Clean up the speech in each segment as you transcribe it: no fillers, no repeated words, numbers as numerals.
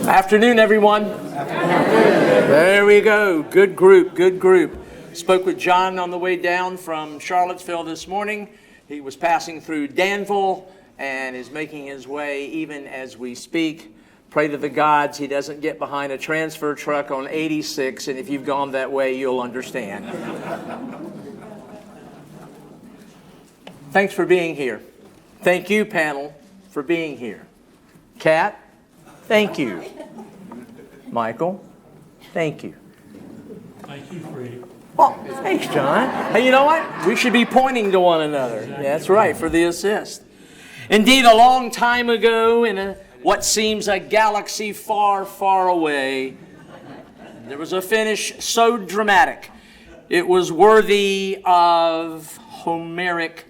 Afternoon, everyone. There we go. Good group, good group. Spoke with John on the way down from Charlottesville this morning. He was passing through Danville and is making his way even as we speak. Pray to the gods he doesn't get behind a transfer truck on 86, and if you've gone that way, you'll understand. Thanks for being here. Thank you, panel, for being here. Kat, thank you. Michael, thank you. Thank you, Freddie. Well, thanks, John. Hey, you know what? We should be pointing to one another. That's right, for the assist. Indeed, a long time ago, in what seems a galaxy far, far away, there was a finish so dramatic, it was worthy of Homeric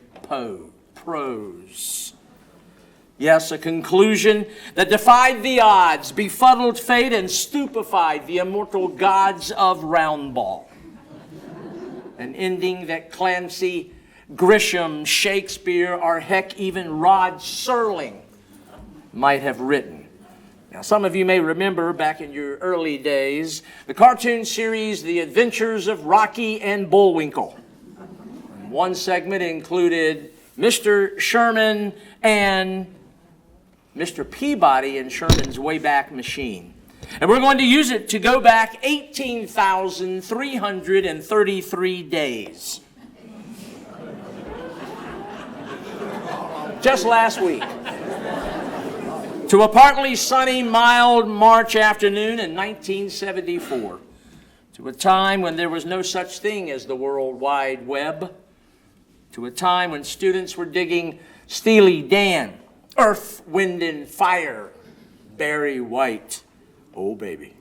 prose. Yes, a conclusion that defied the odds, befuddled fate, and stupefied the immortal gods of Roundball. An ending that Clancy, Grisham, Shakespeare, or heck, even Rod Serling might have written. Now, some of you may remember back in your early days, the cartoon series, The Adventures of Rocky and Bullwinkle. One segment included Mr. Sherman and Mr. Peabody in Sherman's Wayback Machine. And we're going to use it to go back 18,333 days. Just last week. To a partly sunny, mild March afternoon in 1974. To a time when there was no such thing as the World Wide Web. To a time when students were digging Steely Dan, Earth, Wind, and Fire, Barry White, oh baby,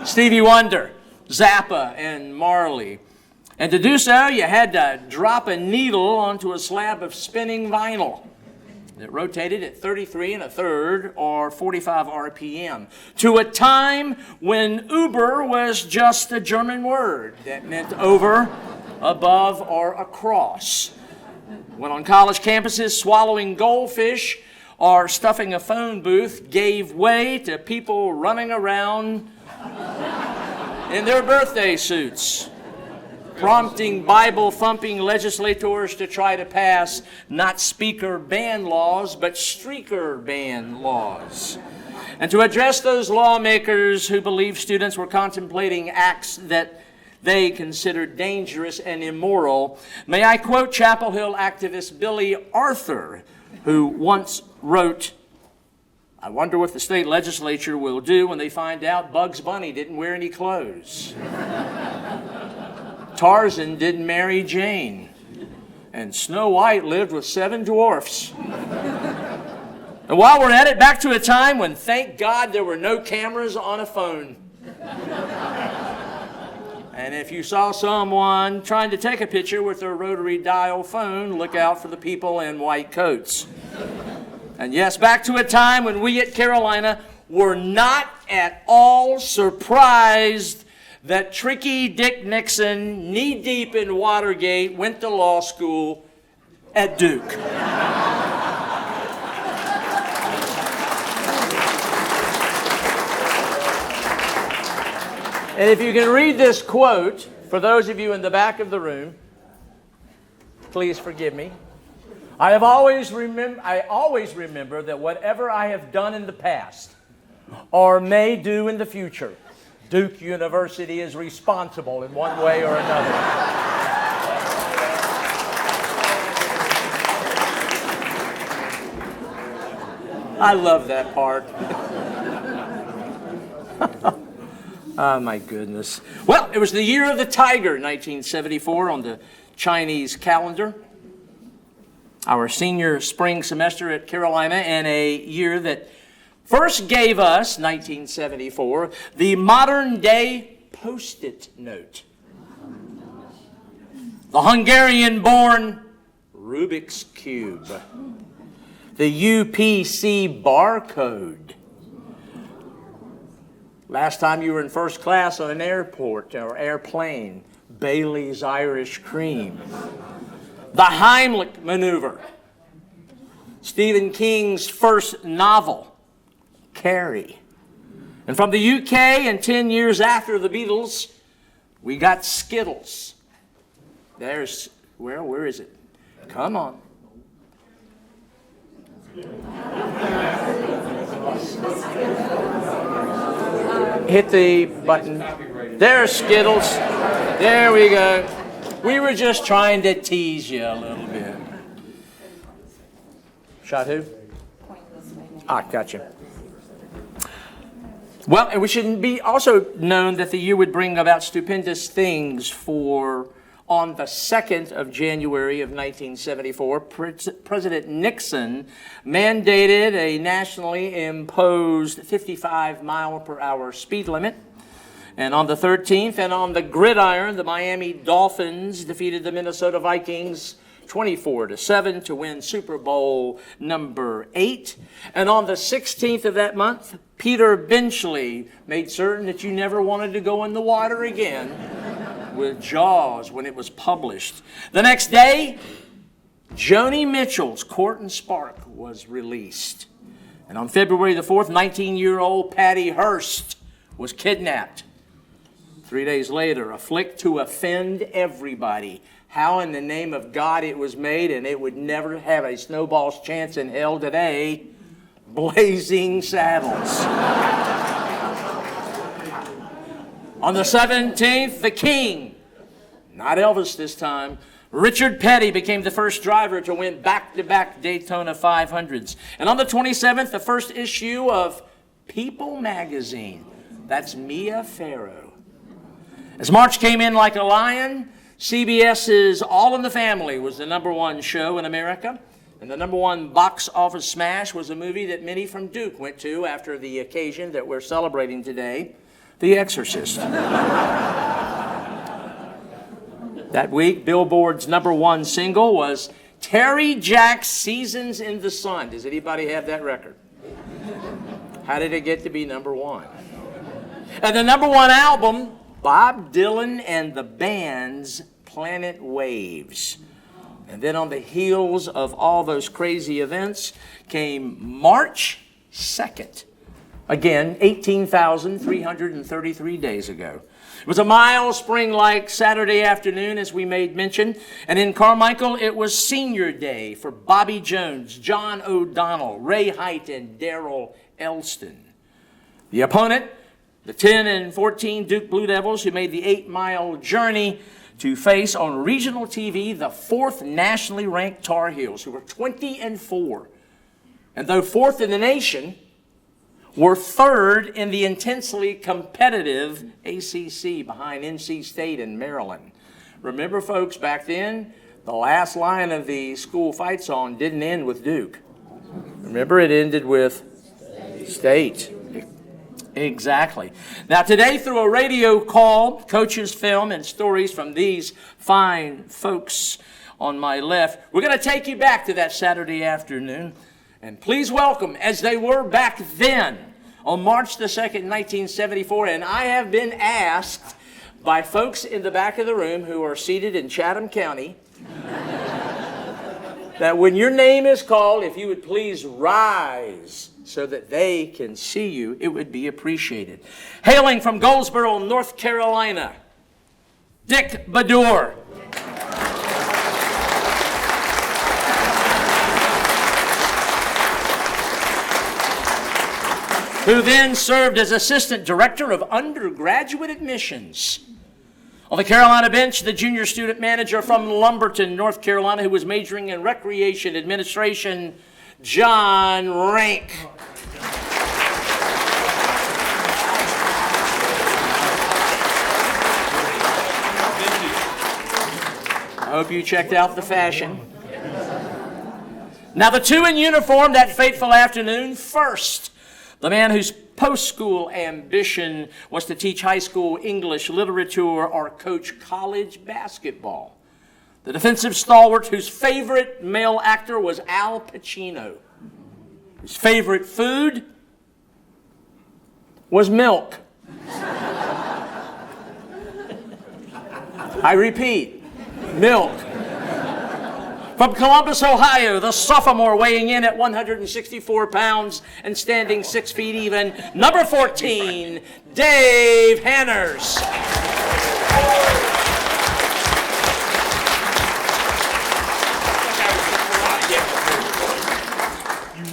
Stevie Wonder, Zappa, and Marley. And to do so, you had to drop a needle onto a slab of spinning vinyl that rotated at 33 1/3 or 45 RPM. To a time when Uber was just a German word that meant over, above, or across. When on college campuses, swallowing goldfish or stuffing a phone booth gave way to people running around in their birthday suits, prompting Bible-thumping legislators to try to pass not speaker ban laws, but streaker ban laws. And to address those lawmakers who believed students were contemplating acts that they considered dangerous and immoral, may I quote Chapel Hill activist Billy Arthur, who once wrote, "I wonder what the state legislature will do when they find out Bugs Bunny didn't wear any clothes. Tarzan didn't marry Jane. And Snow White lived with 7 dwarfs." And while we're at it, back to a time when, thank God, there were no cameras on a phone. And if you saw someone trying to take a picture with their rotary dial phone, look out for the people in white coats. And yes, back to a time when we at Carolina were not at all surprised that Tricky Dick Nixon, knee-deep in Watergate, went to law school at Duke. And if you can read this quote, for those of you in the back of the room, please forgive me. I always remember that whatever I have done in the past or may do in the future, Duke University is responsible in one way or another. I love that part. Oh, my goodness. Well, it was the year of the tiger, 1974, on the Chinese calendar. Our senior spring semester at Carolina, and a year that first gave us, 1974, the modern-day Post-it note. The Hungarian-born Rubik's Cube. The UPC barcode. Last time you were in first class on an airport or airplane, Bailey's Irish Cream. The Heimlich Maneuver. Stephen King's first novel, Carrie. And from the UK, and 10 years after the Beatles, we got Skittles. There's, where is it? Come on. Hit the button. There's Skittles. There we go. We were just trying to tease you a little bit. Shot who? Ah, gotcha. Well, and we should be also known that the year would bring about stupendous things for on the 2nd of January of 1974, President Nixon mandated a nationally imposed 55-mile-per-hour speed limit. And on the 13th, and on the gridiron, the Miami Dolphins defeated the Minnesota Vikings 24-7 to win Super Bowl number 8. And on the 16th of that month, Peter Benchley made certain that you never wanted to go in the water again with Jaws when it was published. The next day, Joni Mitchell's Court and Spark was released. And on February the 4th, 19-year-old Patty Hearst was kidnapped. 3 days later, a flick to offend everybody. How in the name of God it was made, and it would never have a snowball's chance in hell today. Blazing Saddles. On the 17th, the King, not Elvis this time, Richard Petty became the first driver to win back-to-back Daytona 500s. And on the 27th, the first issue of People magazine. That's Mia Farrow. As March came in like a lion, CBS's All in the Family was the #1 show in America. And the #1 box office smash was a movie that many from Duke went to after the occasion that we're celebrating today, The Exorcist. That week, Billboard's #1 single was Terry Jack's Seasons in the Sun. Does anybody have that record? How did it get to be #1? And the #1 album, Bob Dylan and the Band's Planet Waves. And then on the heels of all those crazy events came March 2nd. Again, 18,333 days ago. It was a mild spring-like Saturday afternoon, as we made mention. And in Carmichael, it was senior day for Bobby Jones, John O'Donnell, Ray Height, and Darrell Elston. The opponent, the 10 and 14 Duke Blue Devils, who made the 8-mile journey to face on regional TV the 4th nationally ranked Tar Heels, who were 20 and 4. And though 4th in the nation, were 3rd in the intensely competitive ACC behind NC State and Maryland. Remember, folks, back then, the last line of the school fight song didn't end with Duke. Remember, it ended with State. Exactly. Now, today, through a radio call, coaches, film, and stories from these fine folks on my left, we're going to take you back to that Saturday afternoon. And please welcome, as they were back then, on March the 2nd, 1974, and I have been asked by folks in the back of the room who are seated in Chatham County that when your name is called, if you would please rise so that they can see you, it would be appreciated. Hailing from Goldsboro, North Carolina, Dick Badur. Who then served as Assistant Director of Undergraduate Admissions. On the Carolina bench, the junior student manager from Lumberton, North Carolina, who was majoring in Recreation Administration, John Rank. I hope you checked out the fashion. Now, the two in uniform that fateful afternoon. First, the man whose post-school ambition was to teach high school English literature or coach college basketball. The defensive stalwart whose favorite male actor was Al Pacino. His favorite food was milk. I repeat, milk. From Columbus, Ohio, the sophomore weighing in at 164 pounds and standing 6 feet even, number 14, Dave Hanners.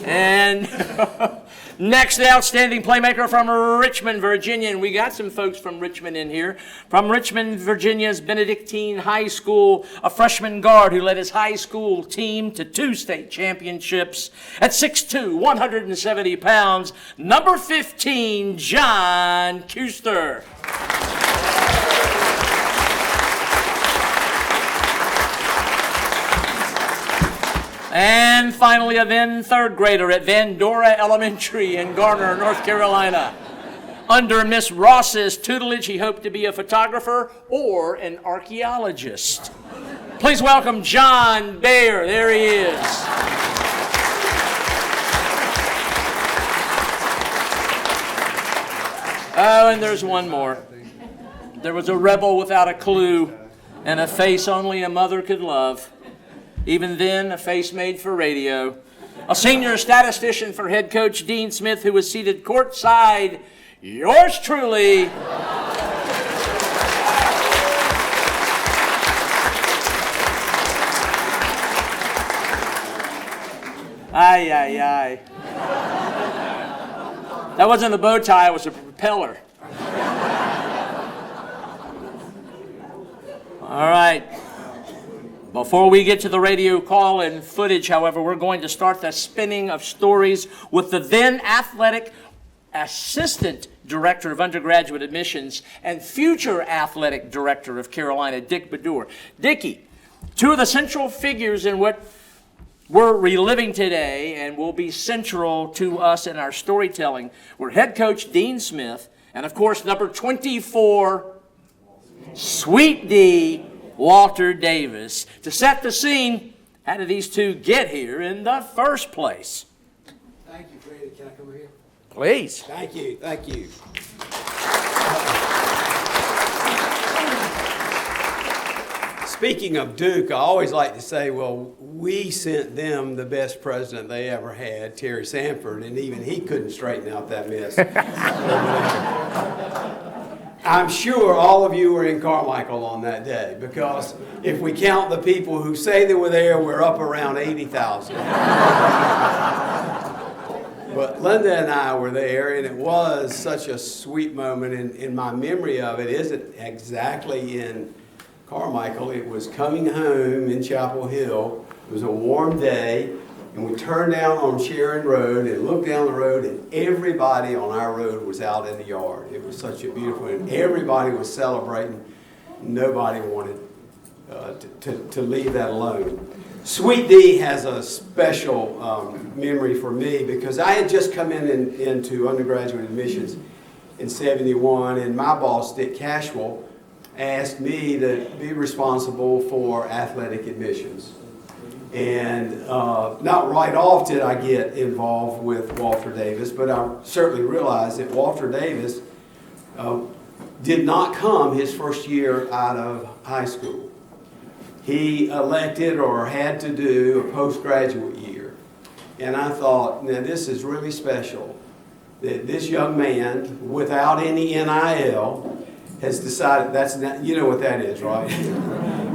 And next, the outstanding playmaker from Richmond, Virginia. And we got some folks from Richmond in here. From Richmond, Virginia's Benedictine High School, a freshman guard who led his high school team to 2 state championships. At 6'2", 170 pounds, number 15, John Kuster. And finally, a then third grader at Vandora Elementary in Garner, North Carolina. Under Miss Ross's tutelage, he hoped to be a photographer or an archaeologist. Please welcome John Baer. There he is. Oh, and there's one more. There was a rebel without a clue and a face only a mother could love. Even then, a face made for radio. A senior statistician for head coach Dean Smith, who was seated courtside. Yours truly. Aye, aye, aye. That wasn't a bow tie, it was a propeller. All right. Before we get to the radio call and footage, however, we're going to start the spinning of stories with the then athletic assistant director of undergraduate admissions and future athletic director of Carolina, Dick Bedour. Dickie, 2 of the central figures in what we're reliving today and will be central to us in our storytelling were head coach Dean Smith and, of course, number 24, Sweet D, Walter Davis. To set the scene, how did these 2 get here in the first place? Thank you, Freddie. Can I come over here? Please. Thank you. Thank you. Speaking of Duke, I always like to say, well, we sent them the best president they ever had, Terry Sanford, and even he couldn't straighten out that mess. I'm sure all of you were in Carmichael on that day, because if we count the people who say they were there, we're up around 80,000. But Linda and I were there, and it was such a sweet moment, and my memory of it isn't exactly in Carmichael. It was coming home in Chapel Hill. It was a warm day, and we turned down on Sharon Road and looked down the road, and everybody on our road was out in the yard. It was such a beautiful, and everybody was celebrating. Nobody wanted to leave that alone. Sweet D has a special memory for me because I had just come into undergraduate admissions in '71, and my boss, Dick Cashwell, asked me to be responsible for athletic admissions. And not right off did I get involved with Walter Davis, but I certainly realized that Walter Davis did not come his first year out of high school. He elected or had to do a postgraduate year. And I thought, now this is really special, that this young man, without any NIL, has decided that's not, you know what that is, right?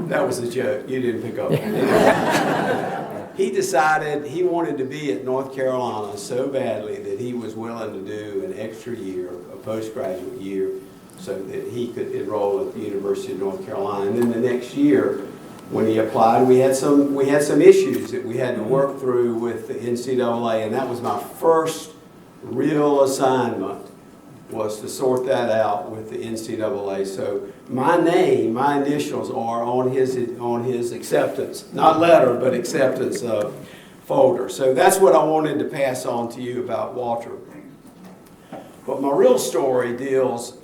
That was a joke. You didn't pick up on it. He decided he wanted to be at North Carolina so badly that he was willing to do an extra year, a postgraduate year, so that he could enroll at the University of North Carolina. And then the next year, when he applied, we had some issues that we had to work through with the NCAA, and that was my first real assignment, was to sort that out with the NCAA. So my name, my initials are on his acceptance, not letter, but acceptance folder. So that's what I wanted to pass on to you about Walter. But my real story deals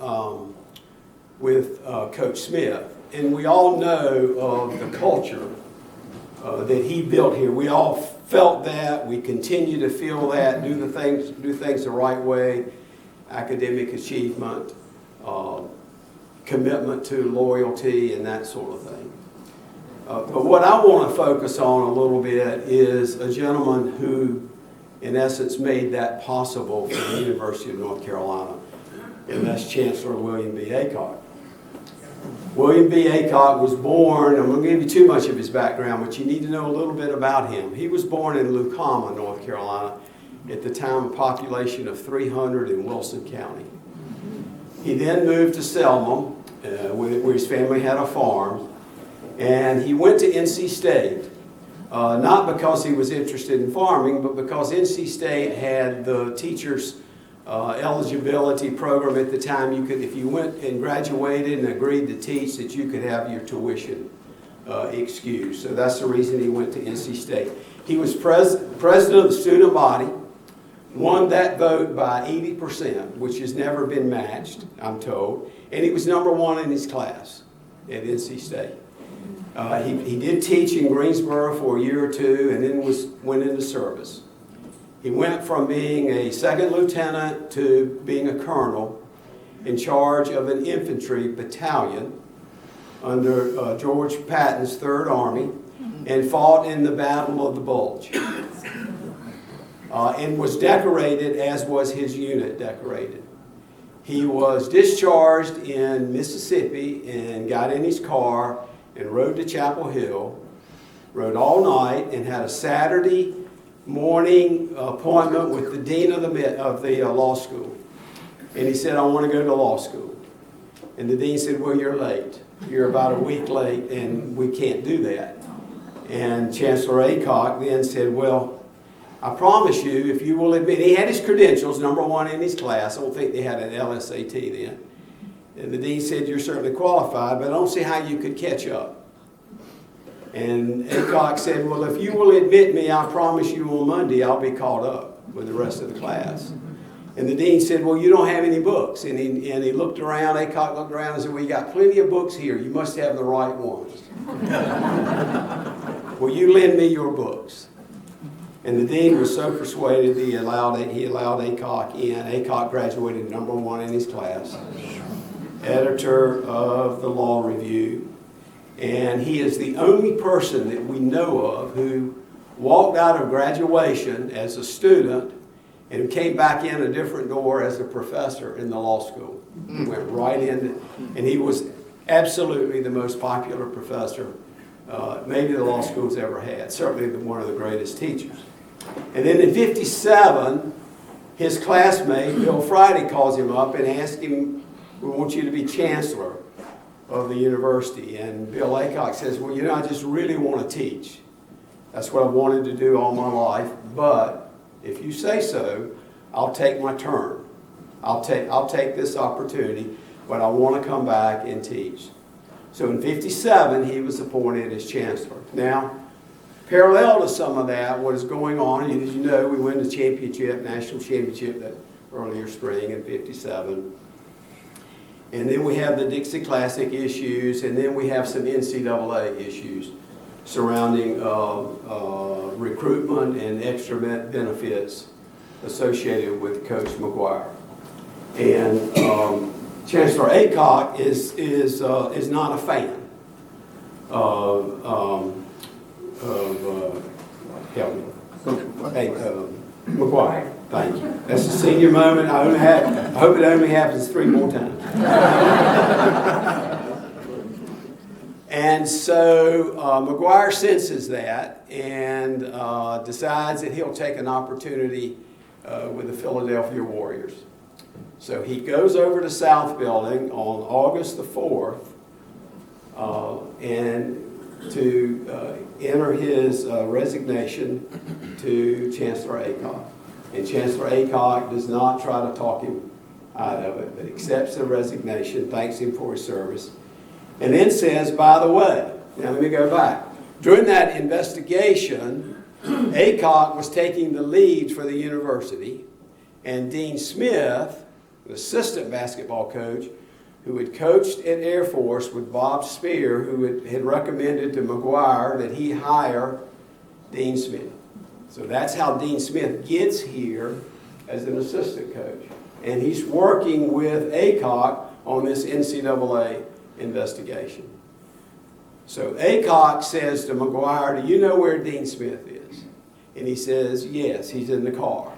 with Coach Smith. And we all know of the culture that he built here. We all felt that. We continue to feel that. Do things the right way. Academic achievement, commitment to loyalty, and that sort of thing. But what I want to focus on a little bit is a gentleman who, in essence, made that possible for the University of North Carolina, and that's Chancellor William B. Aycock. William B. Aycock was born, I'm going to give you too much of his background, but you need to know a little bit about him. He was born in Lucama, North Carolina, at the time a population of 300 in Wilson County. He then moved to Selma, where his family had a farm, and he went to NC State, not because he was interested in farming, but because NC State had the teachers' eligibility program at the time. You could, if you went and graduated and agreed to teach, that you could have your tuition excused. So that's the reason he went to NC State. He was president of the student body, won that vote by 80%, which has never been matched, I'm told, and he was number one in his class at NC State. He did teach in Greensboro for a year or two, and then went into service. He went from being a second lieutenant to being a colonel in charge of an infantry battalion under George Patton's Third Army, and fought in the Battle of the Bulge. And was decorated, as was his unit decorated. He was discharged in Mississippi and got in his car and rode to Chapel Hill, rode all night, and had a Saturday morning appointment with the dean of the law school. And he said, I want to go to law school. And the dean said, well, you're late. You're about a week late, and we can't do that. And Chancellor Aycock then said, well, I promise you, if you will admit, he had his credentials, number one in his class. I don't think they had an LSAT then. And the dean said, you're certainly qualified, but I don't see how you could catch up. And Aycock said, well, if you will admit me, I promise you on Monday I'll be caught up with the rest of the class. And the dean said, well, you don't have any books. And he looked around, Aycock looked around and said, well, you got plenty of books here. You must have the right ones. Will you lend me your books? And the dean was so persuaded he allowed Aycock in. Aycock graduated number one in his class, editor of the Law Review. And he is the only person that we know of who walked out of graduation as a student and came back in a different door as a professor in the law school. He went right in, and he was absolutely the most popular professor maybe the law school's ever had, certainly one of the greatest teachers. And then in '57, his classmate, Bill Friday, calls him up and asks him, we want you to be chancellor of the university. And Bill Aycock says, well, you know, I just really want to teach. That's what I've wanted to do all my life, but if you say so, I'll take my turn. I'll take this opportunity, but I want to come back and teach. So in '57, he was appointed as chancellor. Now, parallel to some of that, what is going on, as you know, we won the championship, national championship that earlier spring in '57. And then we have the Dixie Classic issues, and then we have some NCAA issues surrounding recruitment and extra benefits associated with Coach McGuire. And Chancellor Aycock is not a fan of McGuire. Thank you. That's a senior moment. I hope it only happens 3 more times. And so McGuire senses that and decides that he'll take an opportunity with the Philadelphia Warriors. So he goes over to South Building on August the 4th and to enter his resignation to Chancellor Aycock. And Chancellor Aycock does not try to talk him out of it, but accepts the resignation, thanks him for his service, and then says, by the way, now let me go back. During that investigation, Aycock was taking the lead for the university, and Dean Smith, the assistant basketball coach, who had coached at Air Force with Bob Spear, who had recommended to McGuire that he hire Dean Smith. So that's how Dean Smith gets here as an assistant coach. And he's working with Aycock on this NCAA investigation. So Acock says to McGuire, "Do you know where Dean Smith is?" And he says, "Yes, he's in the car."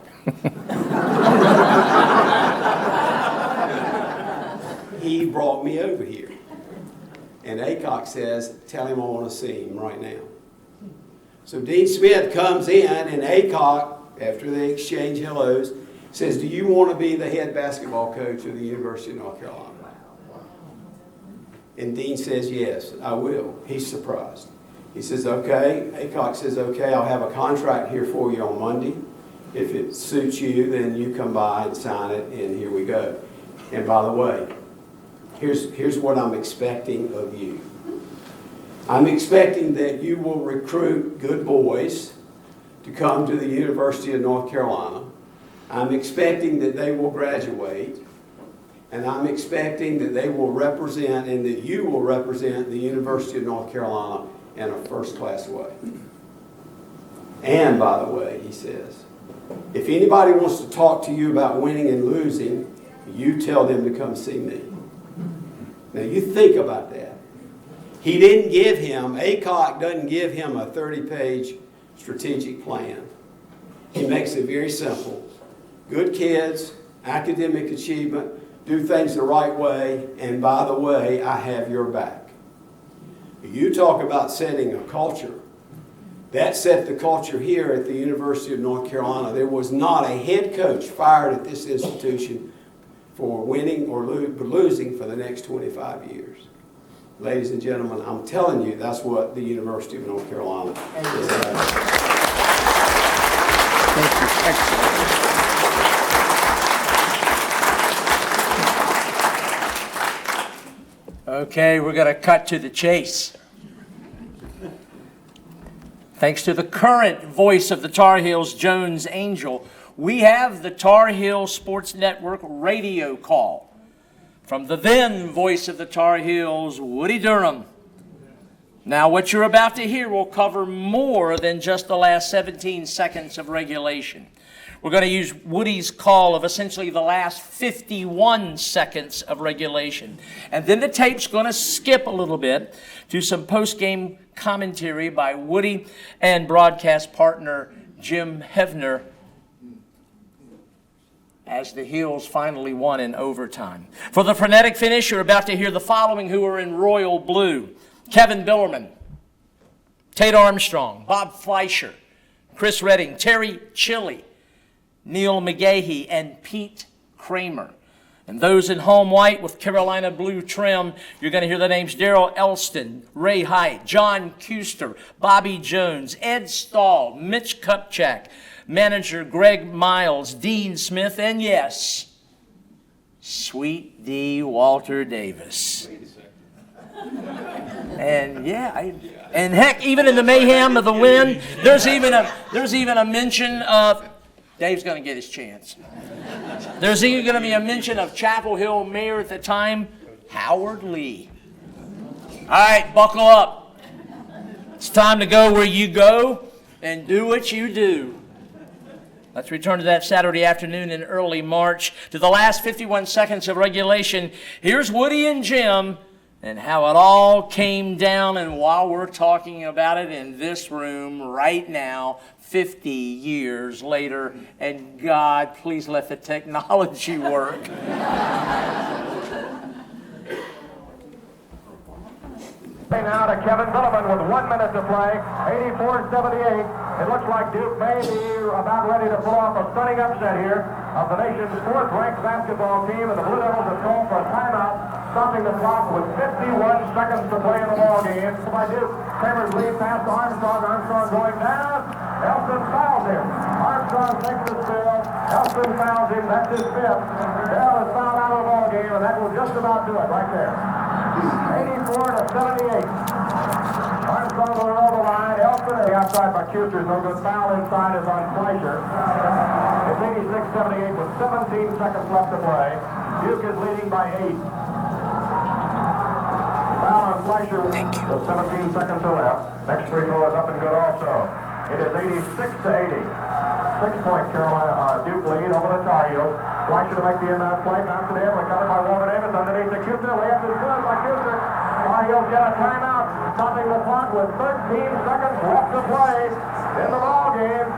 He brought me over here. And Acock says, "Tell him I want to see him right now." So Dean Smith comes in, and Acock, after they exchange hellos, says, "Do you want to be the head basketball coach of the University of North Carolina?" And Dean says, "Yes, I will." He's surprised. He says, "Okay." Acock says, "Okay, I'll have a contract here for you on Monday. If it suits you, then you come by and sign it, and here we go. And by the way, here's what I'm expecting of you. I'm expecting that you will recruit good boys to come to the University of North Carolina. I'm expecting that they will graduate. And I'm expecting that they will represent and that you will represent the University of North Carolina in a first-class way. And by the way," he says, "if anybody wants to talk to you about winning and losing, you tell them to come see me." Now you think about that. He didn't give him, Acock doesn't give him a 30-page strategic plan. He makes it very simple. Good kids, academic achievement, do things the right way, and by the way, I have your back. You talk about setting a culture. That set the culture here at the University of North Carolina. There was not a head coach fired at this institution for winning or losing for the next 25 years. Ladies and gentlemen, I'm telling you, that's what the University of North Carolina is about. Thank you. Excellent. Okay, we're going to cut to the chase. Thanks to the current voice of the Tar Heels, Jones Angel, we have the Tar Heel Sports Network radio call from the then voice of the Tar Heels, Woody Durham. Now, what you're about to hear will cover more than just the last 17 seconds of regulation. We're going to use Woody's call of essentially the last 51 seconds of regulation. And then the tape's going to skip a little bit to some post-game commentary by Woody and broadcast partner Jim Hevner as the Heels finally won in overtime. For the frenetic finish, you're about to hear the following who are in royal blue: Kevin Billerman, Tate Armstrong, Bob Fleischer, Chris Redding, Terry Chili, Neil McGahee, and Pete Kramer. And those in home white with Carolina blue trim, you're going to hear the names Daryl Elston, Ray Height, John Kuster, Bobby Jones, Ed Stahl, Mitch Kupchak, manager Greg Miles, Dean Smith, and yes, Sweet D. Walter Davis. And and heck, even in the mayhem of the win, there's even a mention of, Dave's going to get his chance. There's even going to be a mention of Chapel Hill mayor at the time, Howard Lee. All right, buckle up. It's time to go where you go and do what you do. Let's return to that Saturday afternoon in early March, to the last 51 seconds of regulation. Here's Woody and Jim and how it all came down, and while we're talking about it in this room right now, 50 years later, and God, please let the technology work. Now to Kevin Billerman with 1 minute to play, 84-78. It looks like Duke may be about ready to pull off a stunning upset here of the nation's fourth-ranked basketball team, and the Blue Devils have called for a timeout, stopping the clock with 51 seconds to play in the ball game. By Duke, Kramer's lead pass to Armstrong. Armstrong going down. Elston fouls him. Armstrong takes the spill. Elston fouls him. That's his fifth. Bell is fouled out of the ball game, and that will just about do it right there. 84-78. Armstrong going over the line. Elston and the outside by Kuster's no good. Foul inside is on Fleischer. It's 86-78 with 17 seconds left to play. Duke is leading by 8. Foul on Fleischer with 17 seconds left. Next free throw is up and good also. It is 86-80. 6-point Carolina Duke lead over the Tar Heels. Fleischer to make the inbound play. Bounce to the air. Recovered by Walter Davis underneath the Kuster. Layup is good by Kuster. Tar Heels get a timeout. stopping the clock with 13 seconds left to play in the ball game.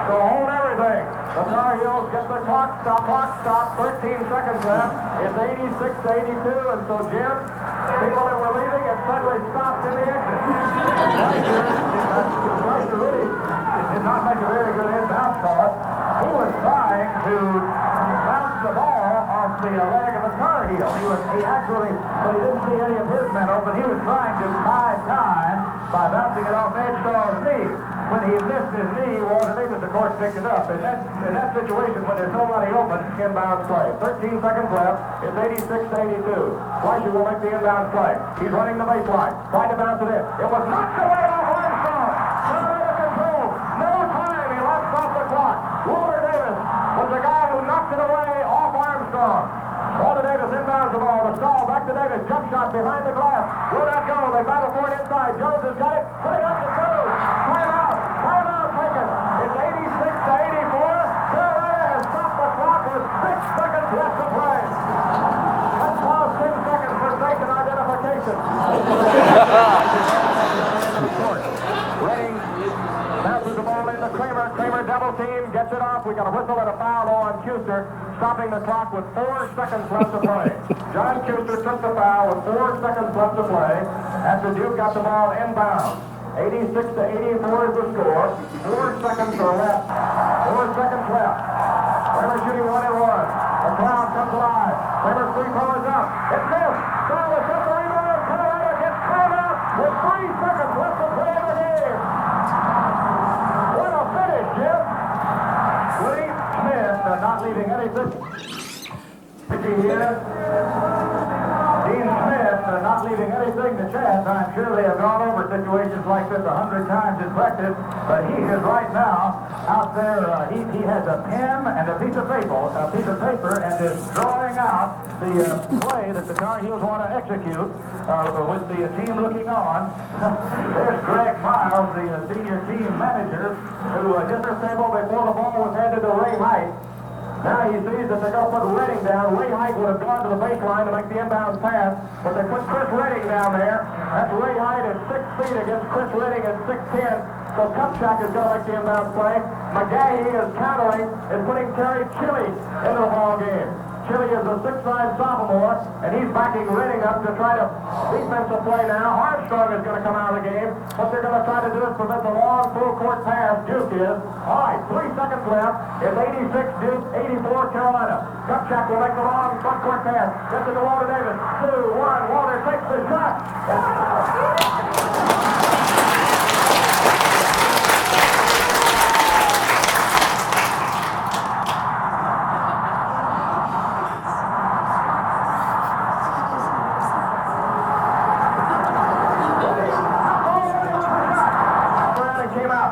So hold everything. The Tar Heels get the clock stop, 13 seconds left. It's 86-82, and so Jim, people that were leaving, it suddenly stopped in the exit. Fleischer really did not make a very good inbound toss. He was trying to bounce the ball off the leg of the Tar Heel. He actually, but he didn't see any of his men open. He was trying to buy time by bouncing it off Edgestall's knee. When he missed his knee, Walter Davis, of course, picked it up. In that situation, when there's nobody open, inbound play. 13 seconds left. It's 86-82. Fleischer will make the inbound play. He's running the baseline. Tried to bounce it in. It was knocked away off Armstrong. Under control. No time. He left off the clock. Walter Davis was the guy who knocked it away off Armstrong. Walter Davis inbounds the ball. The stall back to Davis. Jump shot behind the glass. Will not go. They battle for it inside. Jones has got it. Putting up the two. Timeout. Timeout taken. It's 86-84. Carolina has stopped the clock with 6 seconds left to play. Let's pause 10 seconds for sake and identification. Redding bounces the ball into Kramer. Kramer double team. Gets it off. We got a whistle and a foul on Kuster. Stopping the clock with 4 seconds left to play. John Kuster took the foul with 4 seconds left to play after Duke got the ball inbound. 86-84 is the score. 4 seconds are left. 4 seconds left. Kramer shooting 1 and 1. The crowd comes alive. Kramer's three-throw is up. It's missed. Charles gets the rebound. Carolina gets caught out with 3 seconds left to play in the game. What a finish, Jim. Woody Smith not leaving anything. Here. Dean Smith not leaving anything to chance. I'm sure they have gone over situations like this 100 times in practice, but he is right now out there. He has a pen and a piece of paper, and is drawing out the play that the Tar Heels want to execute with the team looking on. There's Greg Miles, the senior team manager, who just disabled before the ball was handed to Ray Height. Now he sees that they're going to put Redding down. Ray Height would have gone to the baseline to make the inbound pass, but they put Chris Redding down there. That's Ray Height at 6 feet against Chris Redding at 6'10". So Kupchak is going to make the inbound play. McGahee is countering and putting Terry Chili into the ball game. Chili is a 6'9" sophomore, and he's backing Redding up to try to defensive play now. Armstrong is going to come out of the game. What they're going to try to do is prevent the long full-court pass. Duke is. All right, 3 seconds left. It's 86 Duke, 84 Carolina. Kupchak will make the long front-court pass. Gets it to Walter Davis. 2, 1. Walter takes the shot.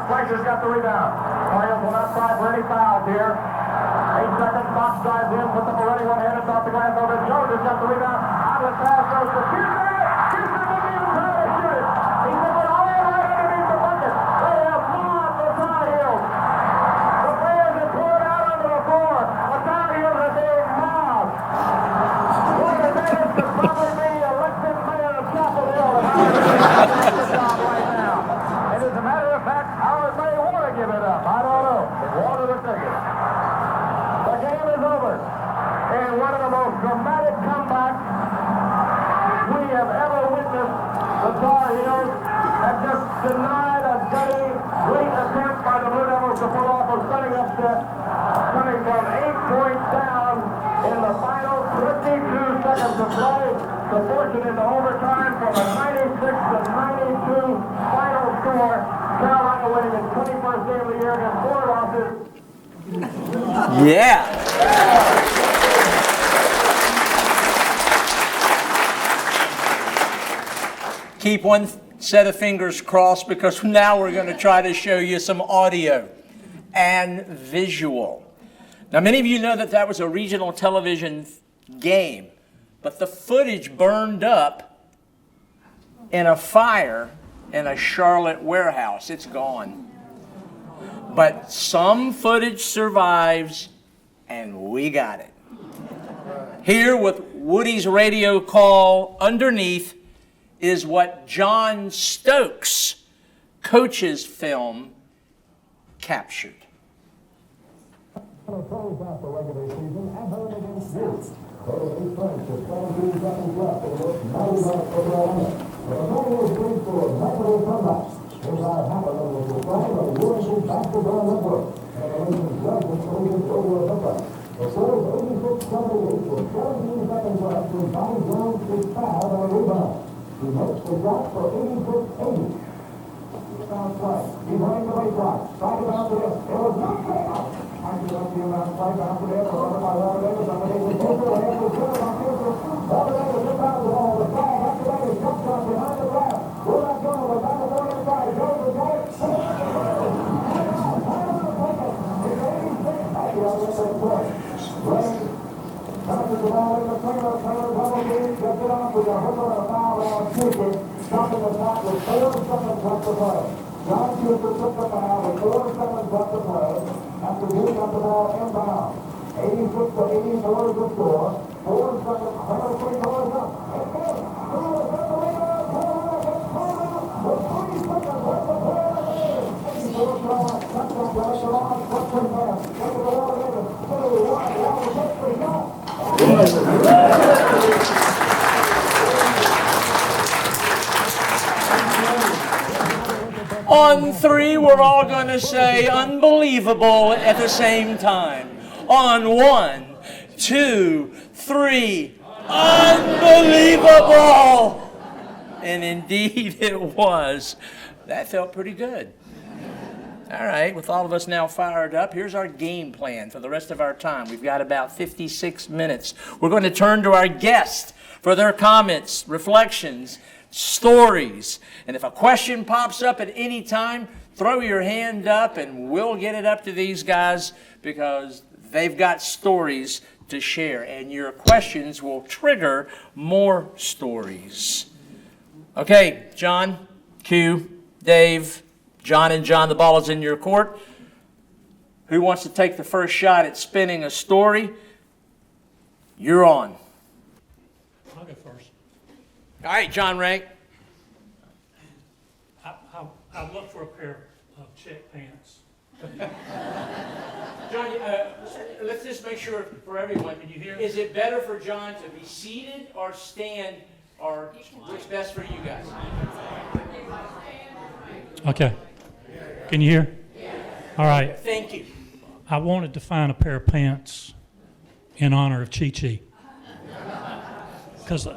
Fleischer's got the rebound. Tar will not try for any fouls here. 8 seconds, Fox drives in, puts up a ready one-handed off the glass over. Jones has got the rebound. Outlet pass goes to Kuster. Kuster didn't even try to shoot it. He took it all right underneath the bucket. They have mobbed the Tar Heels. The players have poured out onto the floor. The Tar Heels are being mobbed. Walter Davis could probably be elected mayor of Chapel Hill. Right now. And as a matter of fact, Howard may want to give it up. I don't know. If Walter would take it. The game is over. And one of the most dramatic comebacks we have ever witnessed. The Tar Heels have just denied a gutty, great attempt by the Blue Devils to pull off a stunning upset, coming from 8 points down in the final 52 seconds of play to force it into overtime from a 96-92 final score. Carolina winning its 21st game of the year against 4 losses. Yeah. Keep one set of fingers crossed, because now we're going to try to show you some audio and visual. Now, many of you know that that was a regional television game, but the footage burned up in a fire in a Charlotte warehouse. It's gone. But some footage survives, and we got it. Here with Woody's radio call underneath is what John Stokes' coach's film captured. Close out the regular season at home against Duke. Total 8 points with 17 seconds left in this 90-minute football minute. The Warriors lead for a negative comeback. Here's how it happened on the Relive of University Basketball Network. And the nation's largest collegiate radio network. The score is 86-78 with 17 seconds left when Bobby Jones is fouled on a rebound. He makes the shot for 86-80. Foul play. Behind the baseline. Side it out to this. It was not good out. Actually, that's the amount of play down to there. Covered by Walter Davis. Underneath the tackle. And it was good on Kiger. Walter Davis hit out the ball. The flag after that is jump shot behind the glass. We're not going to the back of the inside. Goes the goal. It's 86-80 point. Ray passes the ball in the center. Taylor double team. Gets it off with a hooker and a foul on Kiger. Stopping the clock with 4 seconds left to play. John Kiger took the foul with 4 seconds left to play after Duke got the ball inbound. 86-84 is the score. 4 seconds. Penalty goes up. It's good. With 3 seconds left to play. 84 shot. Touchdown to Echelon. Touchdown pass. Take it to Walter Davis. 2 wide. Walter takes the shot. On 3, we're all going to say unbelievable at the same time. On 1, 2, 3, unbelievable! And indeed it was. That felt pretty good. All right, with all of us now fired up, here's our game plan for the rest of our time. We've got about 56 minutes. We're going to turn to our guests for their comments, reflections, stories. And if a question pops up at any time, throw your hand up and we'll get it up to these guys because they've got stories to share. And your questions will trigger more stories. Okay, John, Q, Dave, John and John, the ball is in your court. Who wants to take the first shot at spinning a story? You're on. I'll go first. All right, John Rank. I look for a pair of check pants. John, let's just make sure for everyone. Can you hear? Is it better for John to be seated or stand, or what's best for you guys? Okay. Can you hear? All right. Thank you. I wanted to find a pair of pants in honor of Chi-Chi. Because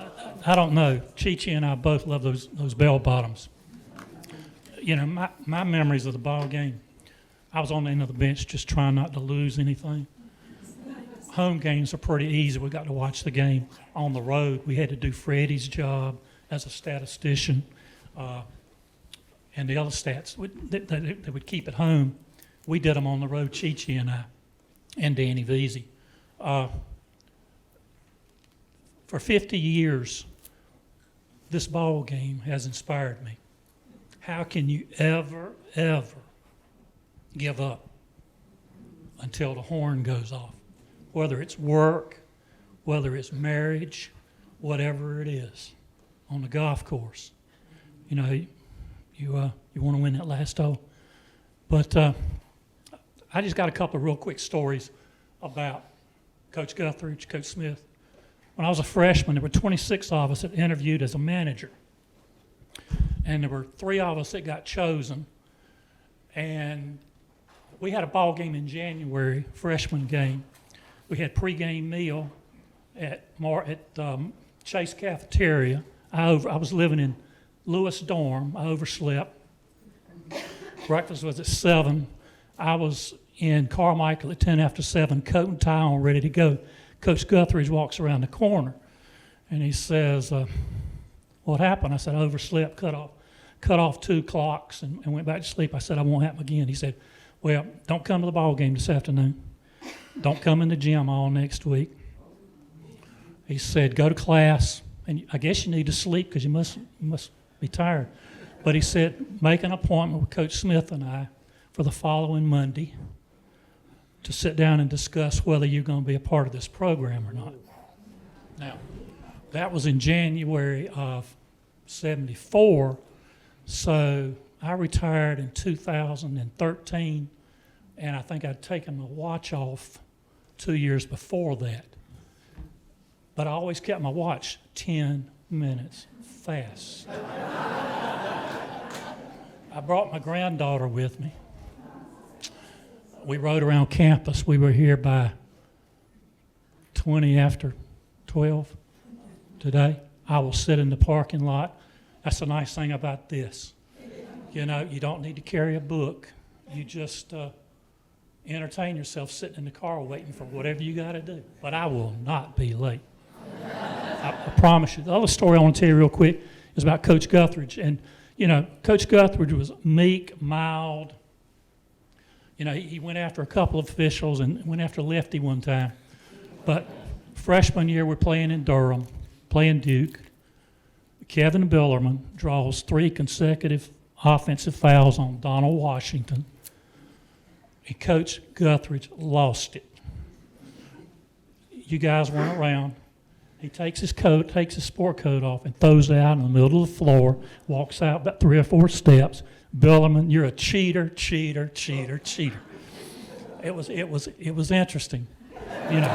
I don't know, Chi-Chi and I both love those bell bottoms. You know, my memories of the ball game, I was on the end of the bench just trying not to lose anything. Home games are pretty easy. We got to watch the game. On the road, we had to do Freddie's job as a statistician. And the other stats that would keep at home, we did them on the road, Chi-Chi and I, and Danny Veazey. For 50 years, this ball game has inspired me. How can you ever give up until the horn goes off? Whether it's work, whether it's marriage, whatever it is, on the golf course. You know, you want to win that last hole. But I just got a couple of real quick stories about Coach Guthridge, Coach Smith. When I was a freshman, there were 26 of us that interviewed as a manager. And there were 3 of us that got chosen. And we had a ball game in January, freshman game. We had pregame meal at Chase Cafeteria. I was living in Lewis dorm. I overslept. Breakfast was at 7. I was in Carmichael at 10 after 7, coat and tie on, ready to go. Coach Guthridge walks around the corner, and he says, what happened? I said, I overslept, cut off 2 clocks, and went back to sleep. I said, I won't happen again. He said, well, don't come to the ball game this afternoon. Don't come in the gym all next week. He said, go to class, and I guess you need to sleep because you must be tired. But he said, make an appointment with Coach Smith and I for the following Monday to sit down and discuss whether you're going to be a part of this program or not. Now, that was in January of 74. So I retired in 2013, and I think I'd taken my watch off 2 years before that. But I always kept my watch 10 minutes fast. I brought my granddaughter with me. We rode around campus. We were here by 20 after 12 today. I will sit in the parking lot. That's the nice thing about this. You know, you don't need to carry a book. You just entertain yourself sitting in the car waiting for whatever you got to do. But I will not be late. I promise you. The other story I want to tell you real quick is about Coach Guthridge. And, you know, Coach Guthridge was meek, mild. You know, he went after a couple of officials and went after Lefty one time. But freshman year, we're playing in Durham, playing Duke. Kevin Billerman draws 3 consecutive offensive fouls on Donald Washington. And Coach Guthridge lost it. You guys weren't around. He takes his coat, takes his sport coat off, and throws it out in the middle of the floor, walks out about 3 or 4 steps. Billerman, you're a cheater, cheater, cheater, cheater. It was interesting, you know.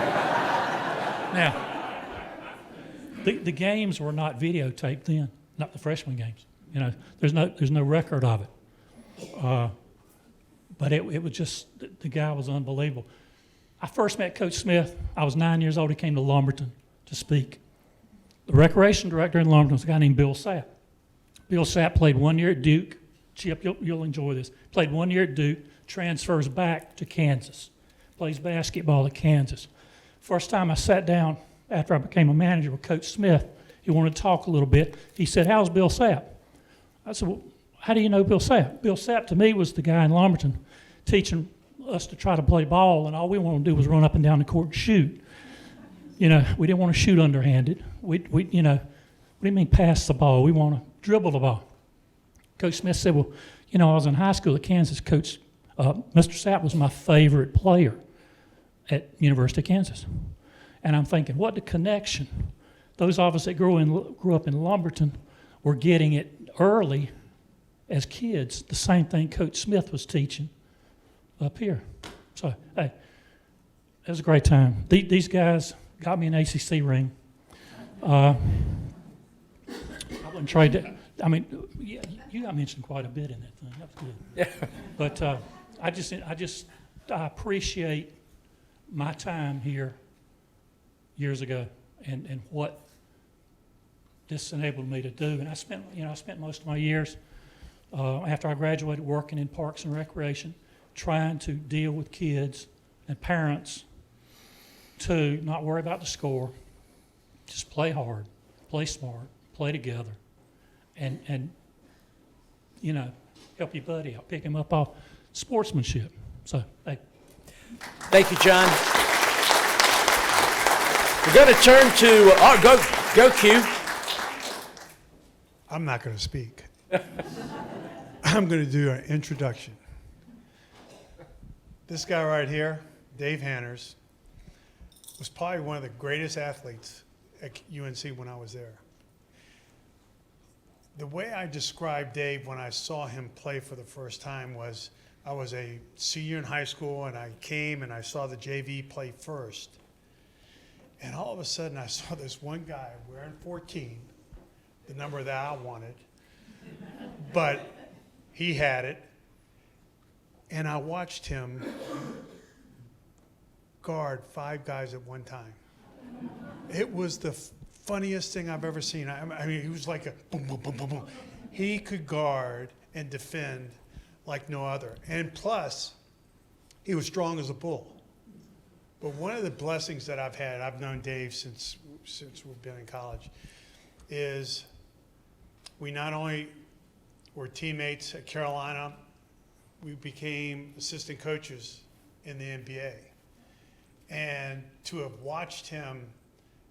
Now, the games were not videotaped then, not the freshman games. You know, there's no record of it. But it was just, the guy was unbelievable. I first met Coach Smith. I was 9 years old. He came to Lumberton to speak. The recreation director in Lumberton was a guy named Bill Sapp. Bill Sapp played 1 year at Duke. Chip, you'll enjoy this. Played 1 year at Duke, transfers back to Kansas, plays basketball at Kansas. First time I sat down after I became a manager with Coach Smith, he wanted to talk a little bit. He said, "How's Bill Sapp?" I said, "Well, how do you know Bill Sapp?" Bill Sapp to me was the guy in Lumberton teaching us to try to play ball, and all we wanted to do was run up and down the court and shoot. You know, we didn't want to shoot underhanded. We you know, what do you mean pass the ball? We want to dribble the ball. Coach Smith said, "Well, you know, I was in high school at Kansas. Mr. Sapp was my favorite player at University of Kansas." And I'm thinking, what the connection? Those of us that grew up in Lumberton were getting it early as kids, the same thing Coach Smith was teaching up here. So, hey, it was a great time. These guys got me an ACC ring. I wouldn't trade that. I mean, you got mentioned quite a bit in that thing. That was good. Yeah. But I appreciate my time here years ago and what this enabled me to do. And I spent most of my years after I graduated working in Parks and Recreation, trying to deal with kids and parents to not worry about the score, just play hard, play smart, play together, and you know, help your buddy out, pick him up off sportsmanship. So, hey. Thank you, John. We're going to turn to go Q. I'm not going to speak. I'm going to do an introduction. This guy right here, Dave Hanners, was probably one of the greatest athletes at UNC when I was there. The way I described Dave when I saw him play for the first time was I was a senior in high school, and I came and I saw the JV play first. And all of a sudden I saw this one guy wearing 14, the number that I wanted, but he had it. And I watched him guard 5 guys at one time. It was the funniest thing I've ever seen. I mean, he was like a boom, boom, boom, boom, boom. He could guard and defend like no other. And plus, he was strong as a bull. But one of the blessings that I've had, I've known Dave since we've been in college, is we not only were teammates at Carolina, we became assistant coaches in the NBA. And to have watched him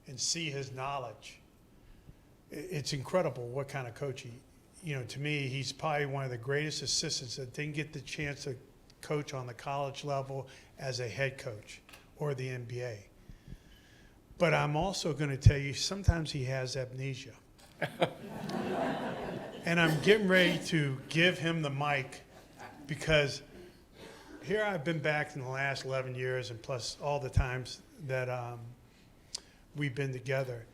and see his knowledge, it's incredible what kind of coach he, you know, to me, he's probably one of the greatest assistants that didn't get the chance to coach on the college level as a head coach or the NBA. But I'm also going to tell you, sometimes he has amnesia. And I'm getting ready to give him the mic because here I've been back in the last 11 years and plus all the times that we've been together.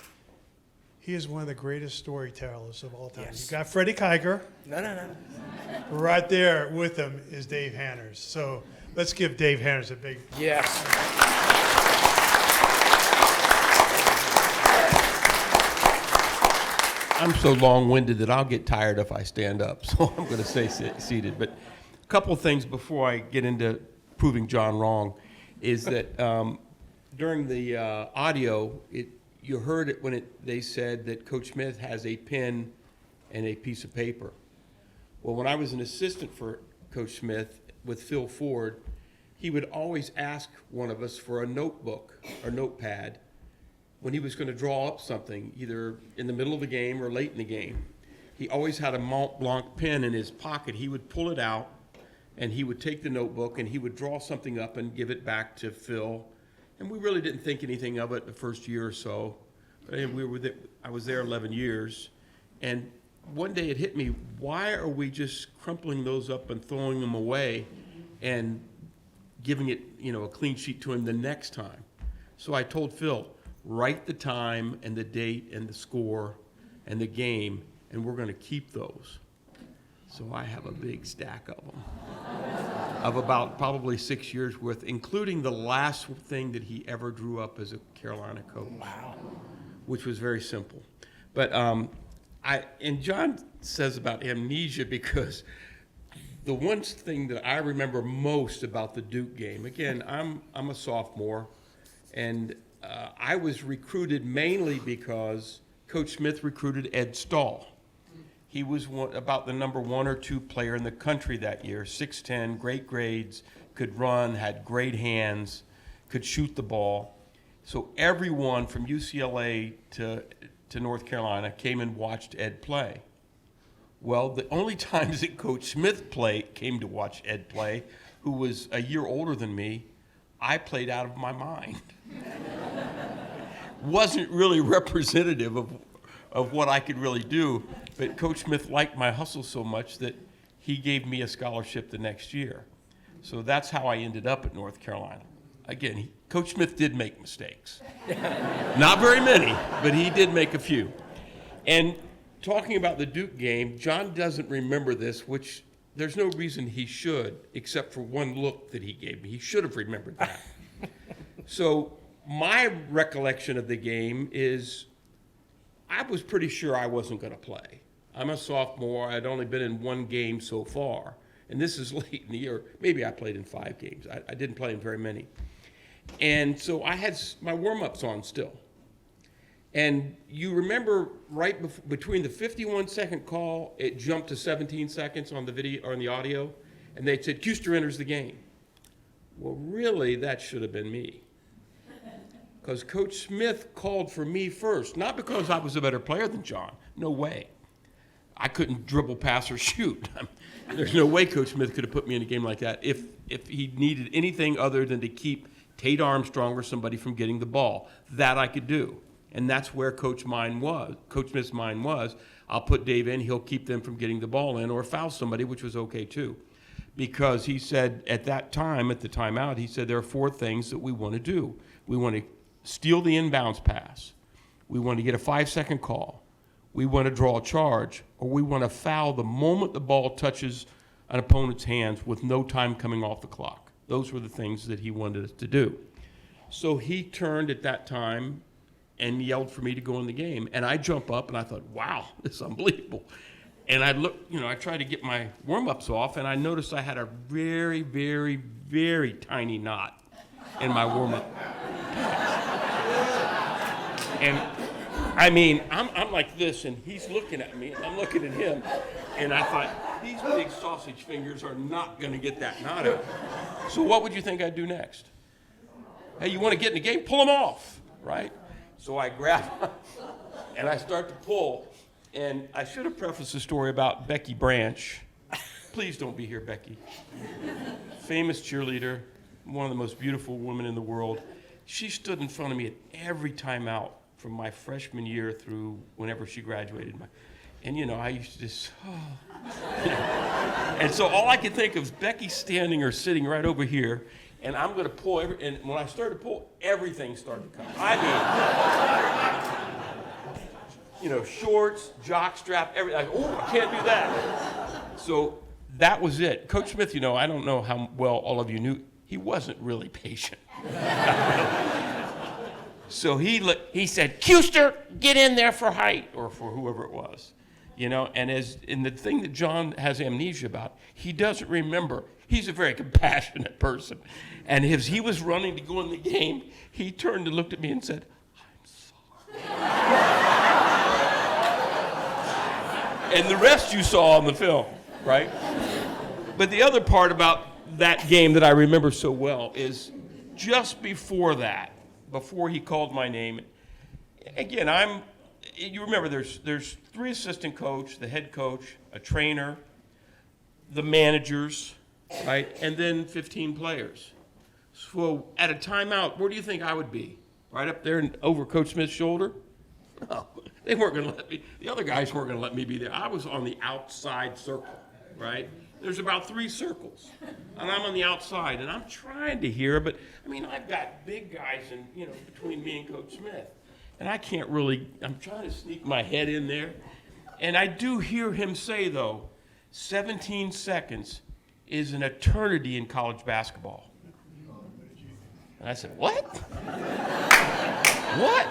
He is one of the greatest storytellers of all time. Yes. You got Freddie Kiger. No. Right there with him is Dave Hanners. So let's give Dave Hanners a big... Yes. I'm so long-winded that I'll get tired if I stand up, so I'm going to stay seated. But a couple of things before I get into proving John wrong is that during the audio, you heard it when they said that Coach Smith has a pen and a piece of paper. Well, when I was an assistant for Coach Smith with Phil Ford, he would always ask one of us for a notebook or notepad when he was going to draw up something, either in the middle of the game or late in the game. He always had a Mont Blanc pen in his pocket. He would pull it out, and he would take the notebook, and he would draw something up and give it back to Phil. And we really didn't think anything of it the first year or so. But I was there 11 years. And one day it hit me, why are we just crumpling those up and throwing them away and giving it, a clean sheet to him the next time? So I told Phil, write the time and the date and the score and the game, and we're going to keep those. So I have a big stack of them, of about probably 6 years worth, including the last thing that he ever drew up as a Carolina coach. Wow. Which was very simple. But and John says about amnesia because the one thing that I remember most about the Duke game, again, I'm a sophomore, and I was recruited mainly because Coach Smith recruited Ed Stahl. He was about the number 1 or 2 player in the country that year, 6'10", great grades, could run, had great hands, could shoot the ball. So everyone from UCLA to North Carolina came and watched Ed play. Well, the only times that Coach Smith came to watch Ed play, who was a year older than me, I played out of my mind. Wasn't really representative of what I could really do, but Coach Smith liked my hustle so much that he gave me a scholarship the next year. So that's how I ended up at North Carolina. Again, Coach Smith did make mistakes. Not very many, but he did make a few. And talking about the Duke game, John doesn't remember this, which there's no reason he should, except for one look that he gave me. He should have remembered that. So my recollection of the game is I was pretty sure I wasn't going to play. I'm a sophomore. I'd only been in 1 game so far, and this is late in the year. Maybe I played in 5 games. I didn't play in very many. And so I had my warm-ups on still. And you remember between the 51-second call, it jumped to 17 seconds on the video or on the audio, and they said, Kuster enters the game. Well, really, that should have been me. Because Coach Smith called for me first, not because I was a better player than John. No way. I couldn't dribble, pass, or shoot. There's no way Coach Smith could have put me in a game like that if he needed anything other than to keep Tate Armstrong or somebody from getting the ball. That I could do. And that's where Coach Smith's mind was, I'll put Dave in, he'll keep them from getting the ball in or foul somebody, which was okay too. Because he said at that time, at the timeout, he said there are 4 things that we want to do. We want to steal the inbounds pass. We want to get a 5-second call. We want to draw a charge, or we want to foul the moment the ball touches an opponent's hands with no time coming off the clock. Those were the things that he wanted us to do. So he turned at that time and yelled for me to go in the game. And I jump up and I thought, wow, this is unbelievable. And I looked, I tried to get my warm-ups off, and I noticed I had a very, very, very tiny knot in my warm-up. And I mean, I'm like this, and he's looking at me, and I'm looking at him, and I thought, these big sausage fingers are not going to get that knot out. So what would you think I'd do next? Hey, you want to get in the game? Pull them off, right? So I grab them, and I start to pull, and I should have prefaced the story about Becky Branch. Please don't be here, Becky. Famous cheerleader, one of the most beautiful women in the world. She stood in front of me at every timeout from my freshman year through whenever she graduated. And, you know, I used to just, And so all I could think of is Becky's standing or sitting right over here, and I'm going to pull, and when I started to pull, everything started to come. I mean, you know, shorts, jock strap, everything. I can't do that. So that was it. Coach Smith, you know, I don't know how well all of you knew, he wasn't really patient. So he said, Custer, get in there for height, or for whoever it was. You know, and the thing that John has amnesia about, he doesn't remember. He's a very compassionate person. And as he was running to go in the game, he turned and looked at me and said, I'm sorry. And the rest you saw on the film, right? But the other part about that game that I remember so well is just before that, before he called my name, again, you remember there's 3 assistant coach, the head coach, a trainer, the managers, right, and then 15 players. So at a timeout, where do you think I would be? Right up there and over Coach Smith's shoulder? No, they weren't going to let me. The other guys weren't going to let me be there. I was on the outside circle, right? There's about 3 circles, and I'm on the outside, and I'm trying to hear, but I mean, I've got big guys between me and Coach Smith. And I can't really, I'm trying to sneak my head in there. And I do hear him say, though, 17 seconds is an eternity in college basketball. And I said, what? What?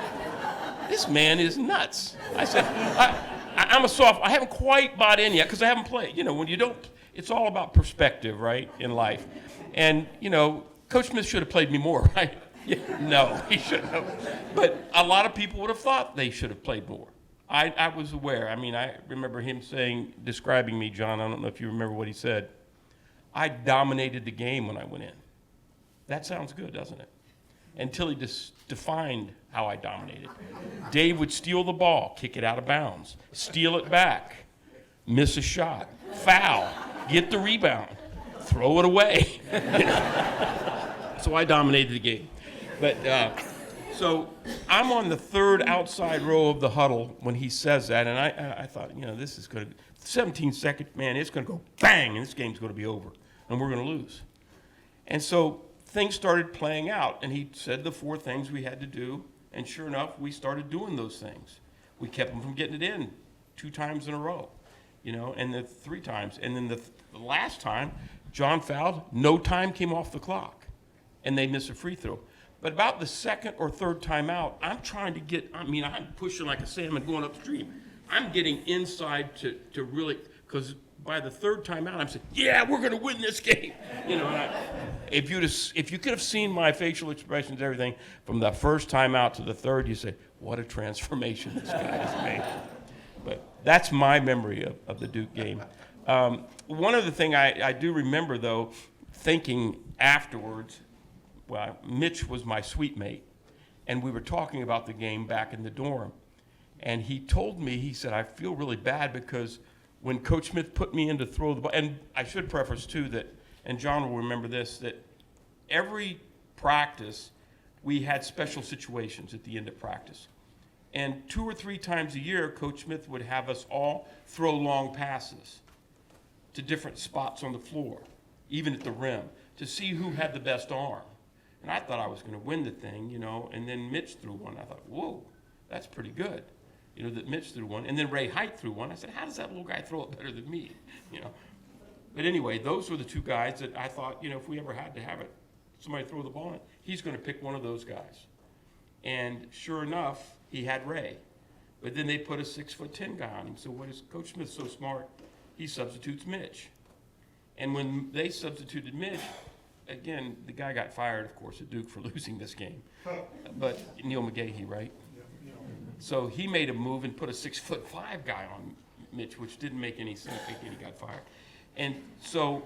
This man is nuts. I said, I haven't quite bought in yet because I haven't played. You know, when you don't, it's all about perspective, right, in life. And, you know, Coach Smith should have played me more, right? Yeah, no, he shouldn't have. But a lot of people would have thought they should have played more. I was aware. I mean, I remember him describing me, John, I don't know if you remember what he said. I dominated the game when I went in. That sounds good, doesn't it? Until he defined how I dominated. Dave would steal the ball, kick it out of bounds, steal it back, miss a shot, foul, get the rebound, throw it away. So I dominated the game. But so I'm on the 3rd outside row of the huddle when he says that, and I thought, you know, this is going to 17 seconds, man, it's going to go bang, and this game's going to be over, and we're going to lose. And so things started playing out, and he said the 4 things we had to do, and sure enough, we started doing those things. We kept them from getting it in 2 times in a row, you know, and the 3 times. And then the last time, John fouled, no time came off the clock, and they missed a free throw. But about the 2nd or 3rd time out, I'm trying to get, I'm pushing like a salmon going upstream. I'm getting inside to really, because by the 3rd time out, I'm saying, yeah, we're going to win this game. You know, if you could have seen my facial expressions, everything, from the 1st time out to the 3rd, you say, what a transformation this guy has made. But that's my memory of the Duke game. One other thing I do remember, though, thinking afterwards, well, Mitch was my suite mate, and we were talking about the game back in the dorm. And he told me, he said, I feel really bad because when Coach Smith put me in to throw the ball, and I should preface too that, and John will remember this, that every practice we had special situations at the end of practice. And 2 or 3 times a year, Coach Smith would have us all throw long passes to different spots on the floor, even at the rim, to see who had the best arm. And I thought I was going to win the thing, you know, and then Mitch threw one. I thought, whoa, that's pretty good, you know, that Mitch threw one. And then Ray Height threw one. I said, how does that little guy throw it better than me, you know? But anyway, those were the 2 guys that I thought, you know, if we ever had to have it, somebody throw the ball in, he's going to pick one of those guys. And sure enough, he had Ray. But then they put a 6'10" guy on him. So what is Coach Smith so smart? He substitutes Mitch. And when they substituted Mitch, again, the guy got fired, of course, at Duke for losing this game. But Neil McGahee, right? So he made a move and put a 6'5" guy on Mitch, which didn't make any sense. Again, he got fired. And so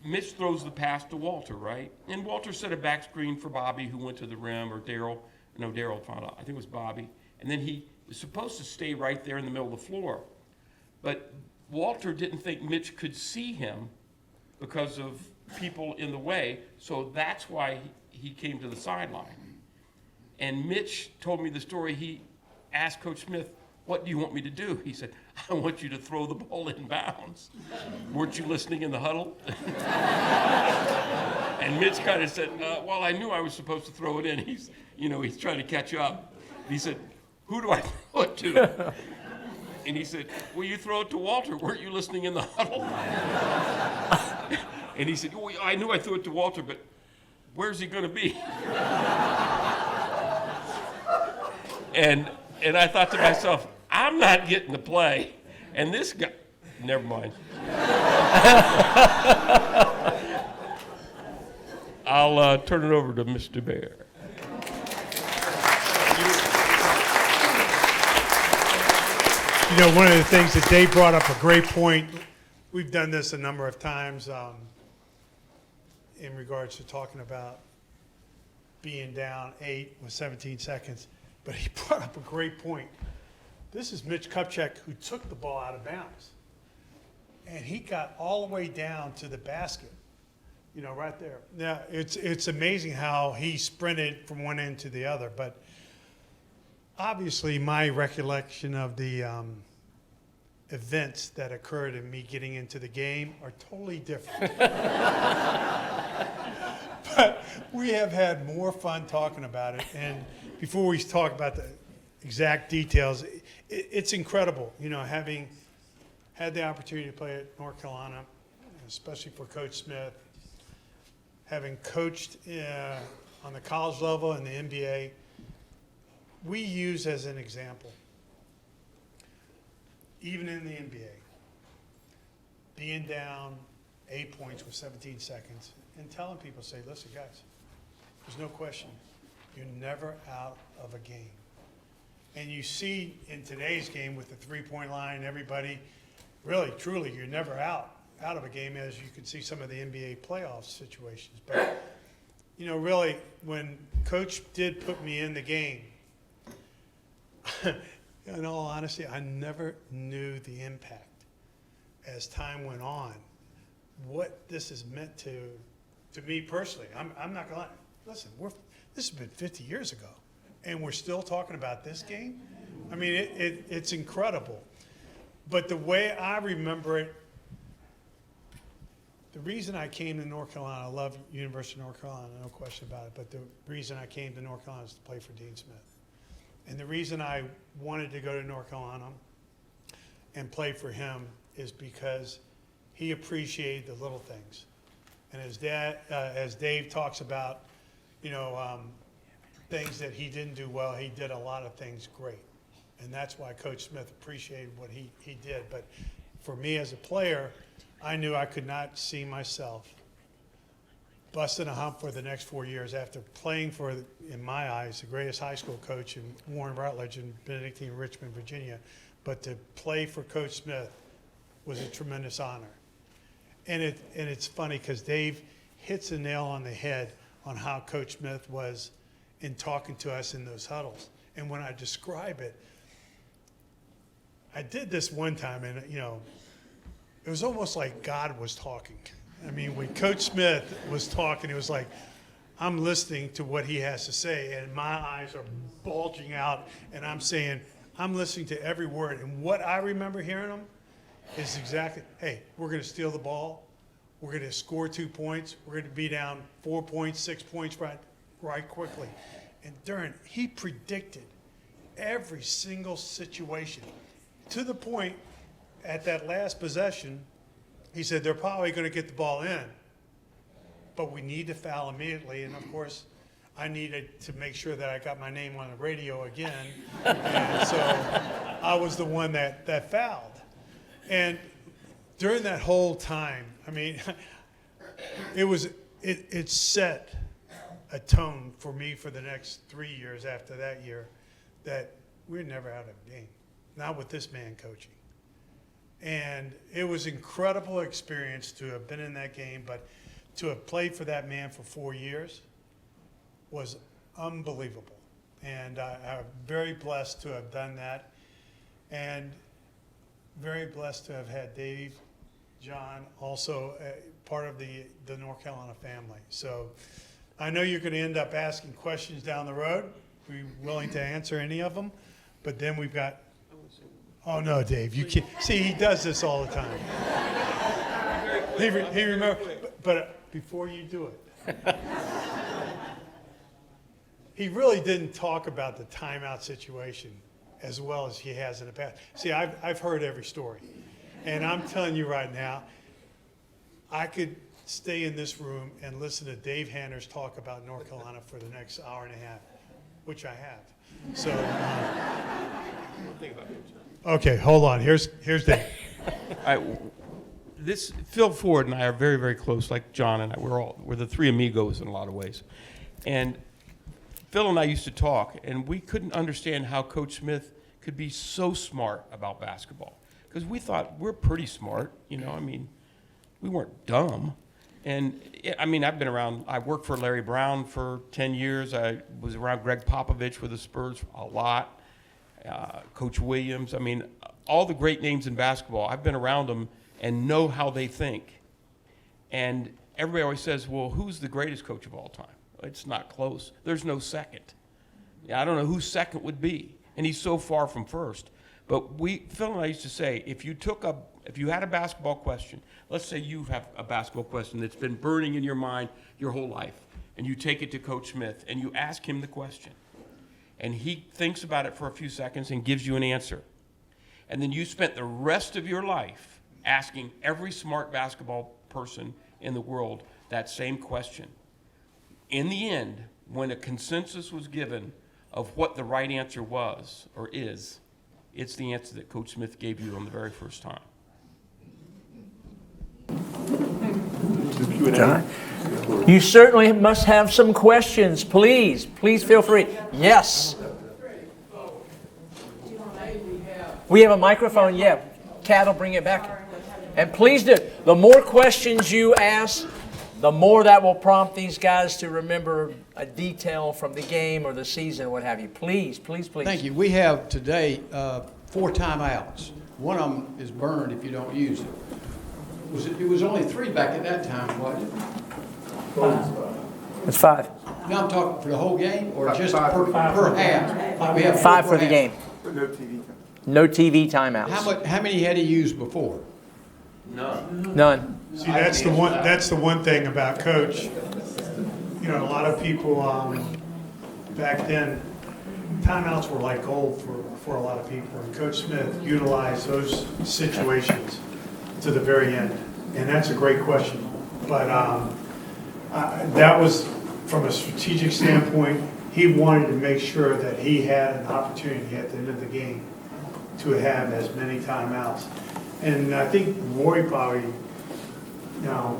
Mitch throws the pass to Walter, right? And Walter set a back screen for Bobby, who went to the rim, or Daryl. No, Daryl found out. I think it was Bobby. And then he was supposed to stay right there in the middle of the floor. But Walter didn't think Mitch could see him because of people in the way, so that's why he came to the sideline. And Mitch told me the story. He asked Coach Smith, what do you want me to do? He said, I want you to throw the ball in bounds. Weren't you listening in the huddle? And Mitch kind of said, well, I knew I was supposed to throw it in. He's trying to catch up. He said, who do I throw it to? And he said, well, you throw it to Walter. Weren't you listening in the huddle? And he said, well, I knew I threw it to Walter, but where's he going to be? And I thought to myself, I'm not getting to play. And this guy, never mind. I'll turn it over to Mr. Bear. You know, one of the things that Dave brought up, a great point. We've done this a number of times in regards to talking about being down 8 with 17 seconds. But he brought up a great point. This is Mitch Kupchak, who took the ball out of bounds. And he got all the way down to the basket, you know, right there. Now, it's amazing how he sprinted from one end to the other. But obviously, my recollection of the events that occurred in me getting into the game are totally different. But we have had more fun talking about it. And before we talk about the exact details, it's incredible, you know, having had the opportunity to play at North Carolina, especially for Coach Smith, having coached on the college level and the NBA. We use as an example, even in the NBA, being down 8 points with 17 seconds and telling people, say, listen, guys, there's no question, you're never out of a game. And you see in today's game with the three-point line, everybody, really, truly, you're never out of a game, as you can see some of the NBA playoff situations. But, you know, really, when Coach did put me in the game, in all honesty, I never knew the impact as time went on, what this has meant to me personally. I'm not gonna lie. Listen, this has been 50 years ago, and we're still talking about this game. I mean, it's incredible. But the way I remember it, the reason I came to North Carolina, I love University of North Carolina, no question about it, but the reason I came to North Carolina is to play for Dean Smith. And the reason I wanted to go to North Carolina and play for him is because he appreciated the little things. And as Dave talks about, you know, things that he didn't do well, he did a lot of things great. And that's why Coach Smith appreciated what he did. But for me as a player, I knew I could not see myself busting a hump for the next 4 years after playing for, in my eyes, the greatest high school coach in Warren Rutledge and Benedictine, Richmond, Virginia. But to play for Coach Smith was a tremendous honor. And it's funny because Dave hits a nail on the head on how Coach Smith was in talking to us in those huddles. And when I describe it, I did this one time, and, you know, it was almost like God was talking. I mean, when Coach Smith was talking, it was like, I'm listening to what he has to say, and my eyes are bulging out, and I'm saying, I'm listening to every word. And what I remember hearing him is exactly, hey, we're going to steal the ball. We're going to score 2 points. We're going to be down 4 points, 6 points right quickly. And he predicted every single situation to the point at that last possession, he said, they're probably going to get the ball in, but we need to foul immediately. And, of course, I needed to make sure that I got my name on the radio again. And so I was the one that fouled. And during that whole time, I mean, it set a tone for me for the next 3 years after that year that we're never out of a game, not with this man coaching. And it was an incredible experience to have been in that game, but to have played for that man for 4 years was unbelievable. And I'm very blessed to have done that, and very blessed to have had Dave, John, also part of the North Carolina family. So I know you're going to end up asking questions down the road. We're willing to answer any of them, but then we've got Oh no, Dave, you can't. See, he does this all the time. He remember, but before you do it, he really didn't talk about the timeout situation as well as he has in the past. See, I've heard every story, and I'm telling you right now, I could stay in this room and listen to Dave Hanners talk about North Carolina for the next hour and a half, which I have. So, okay, hold on. Here's Dave. Phil Ford and I are very, very close, like John and I. We're the three amigos in a lot of ways. And Phil and I used to talk, and we couldn't understand how Coach Smith could be so smart about basketball. Because we thought we're pretty smart, you know, I mean, we weren't dumb. And I mean, I've been around, I worked for Larry Brown for 10 years. I was around Greg Popovich with the Spurs a lot, Coach Williams. I mean, all the great names in basketball, I've been around them and know how they think. And everybody always says, well, who's the greatest coach of all time? It's not close. There's no second. I don't know who second would be. And he's so far from first. But Phil and I used to say, if you had a basketball question, let's say you have a basketball question that's been burning in your mind your whole life, and you take it to Coach Smith and you ask him the question, and he thinks about it for a few seconds and gives you an answer. And then you spent the rest of your life asking every smart basketball person in the world that same question. In the end, when a consensus was given of what the right answer was or is, it's the answer that Coach Smith gave you on the very first time. John? You certainly must have some questions. Please feel free. Yes. We have a microphone, yeah. Kat will bring it back. And please do. The more questions you ask, the more that will prompt these guys to remember a detail from the game or the season, what have you. Please. Thank you. We have today 4 timeouts. One of them is burned if you don't use it. It was only 3 back at that time, wasn't it? It's 5. Now I'm talking for the whole game or just per half? Like we have 5 4 for the half. game. No TV timeouts. How many had he used before? None. See, that's the one thing about Coach. You know, a lot of people back then, timeouts were like gold for a lot of people. And Coach Smith utilized those situations to the very end. And that's a great question. But that was, from a strategic standpoint, he wanted to make sure that he had an opportunity at the end of the game to have as many timeouts. And I think Roy probably, you know,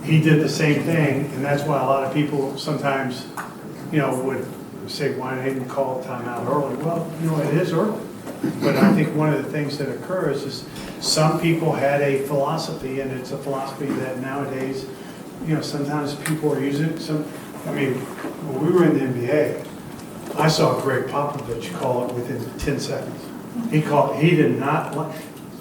he did the same thing, and that's why a lot of people sometimes, you know, would say, why didn't you call a timeout early? Well, you know, it is early. But I think one of the things that occurs is some people had a philosophy, and it's a philosophy that nowadays, you know, sometimes people are using it. When we were in the NBA, I saw Greg Popovich call it within 10 seconds. He did not,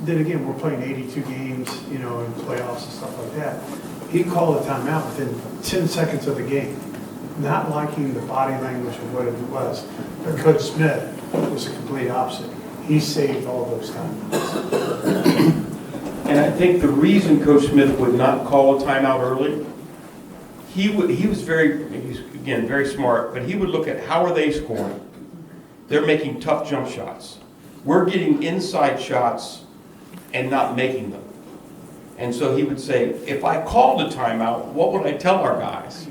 then again, we're playing 82 games, you know, in playoffs and stuff like that. He called a timeout within 10 seconds of the game, not liking the body language of what it was. But Coach Smith was the complete opposite. He saved all those timeouts. And I think the reason Coach Smith would not call a timeout early, he was very smart, but he would look at how are they scoring. They're making tough jump shots. We're getting inside shots and not making them. And so he would say, if I called a timeout, what would I tell our guys?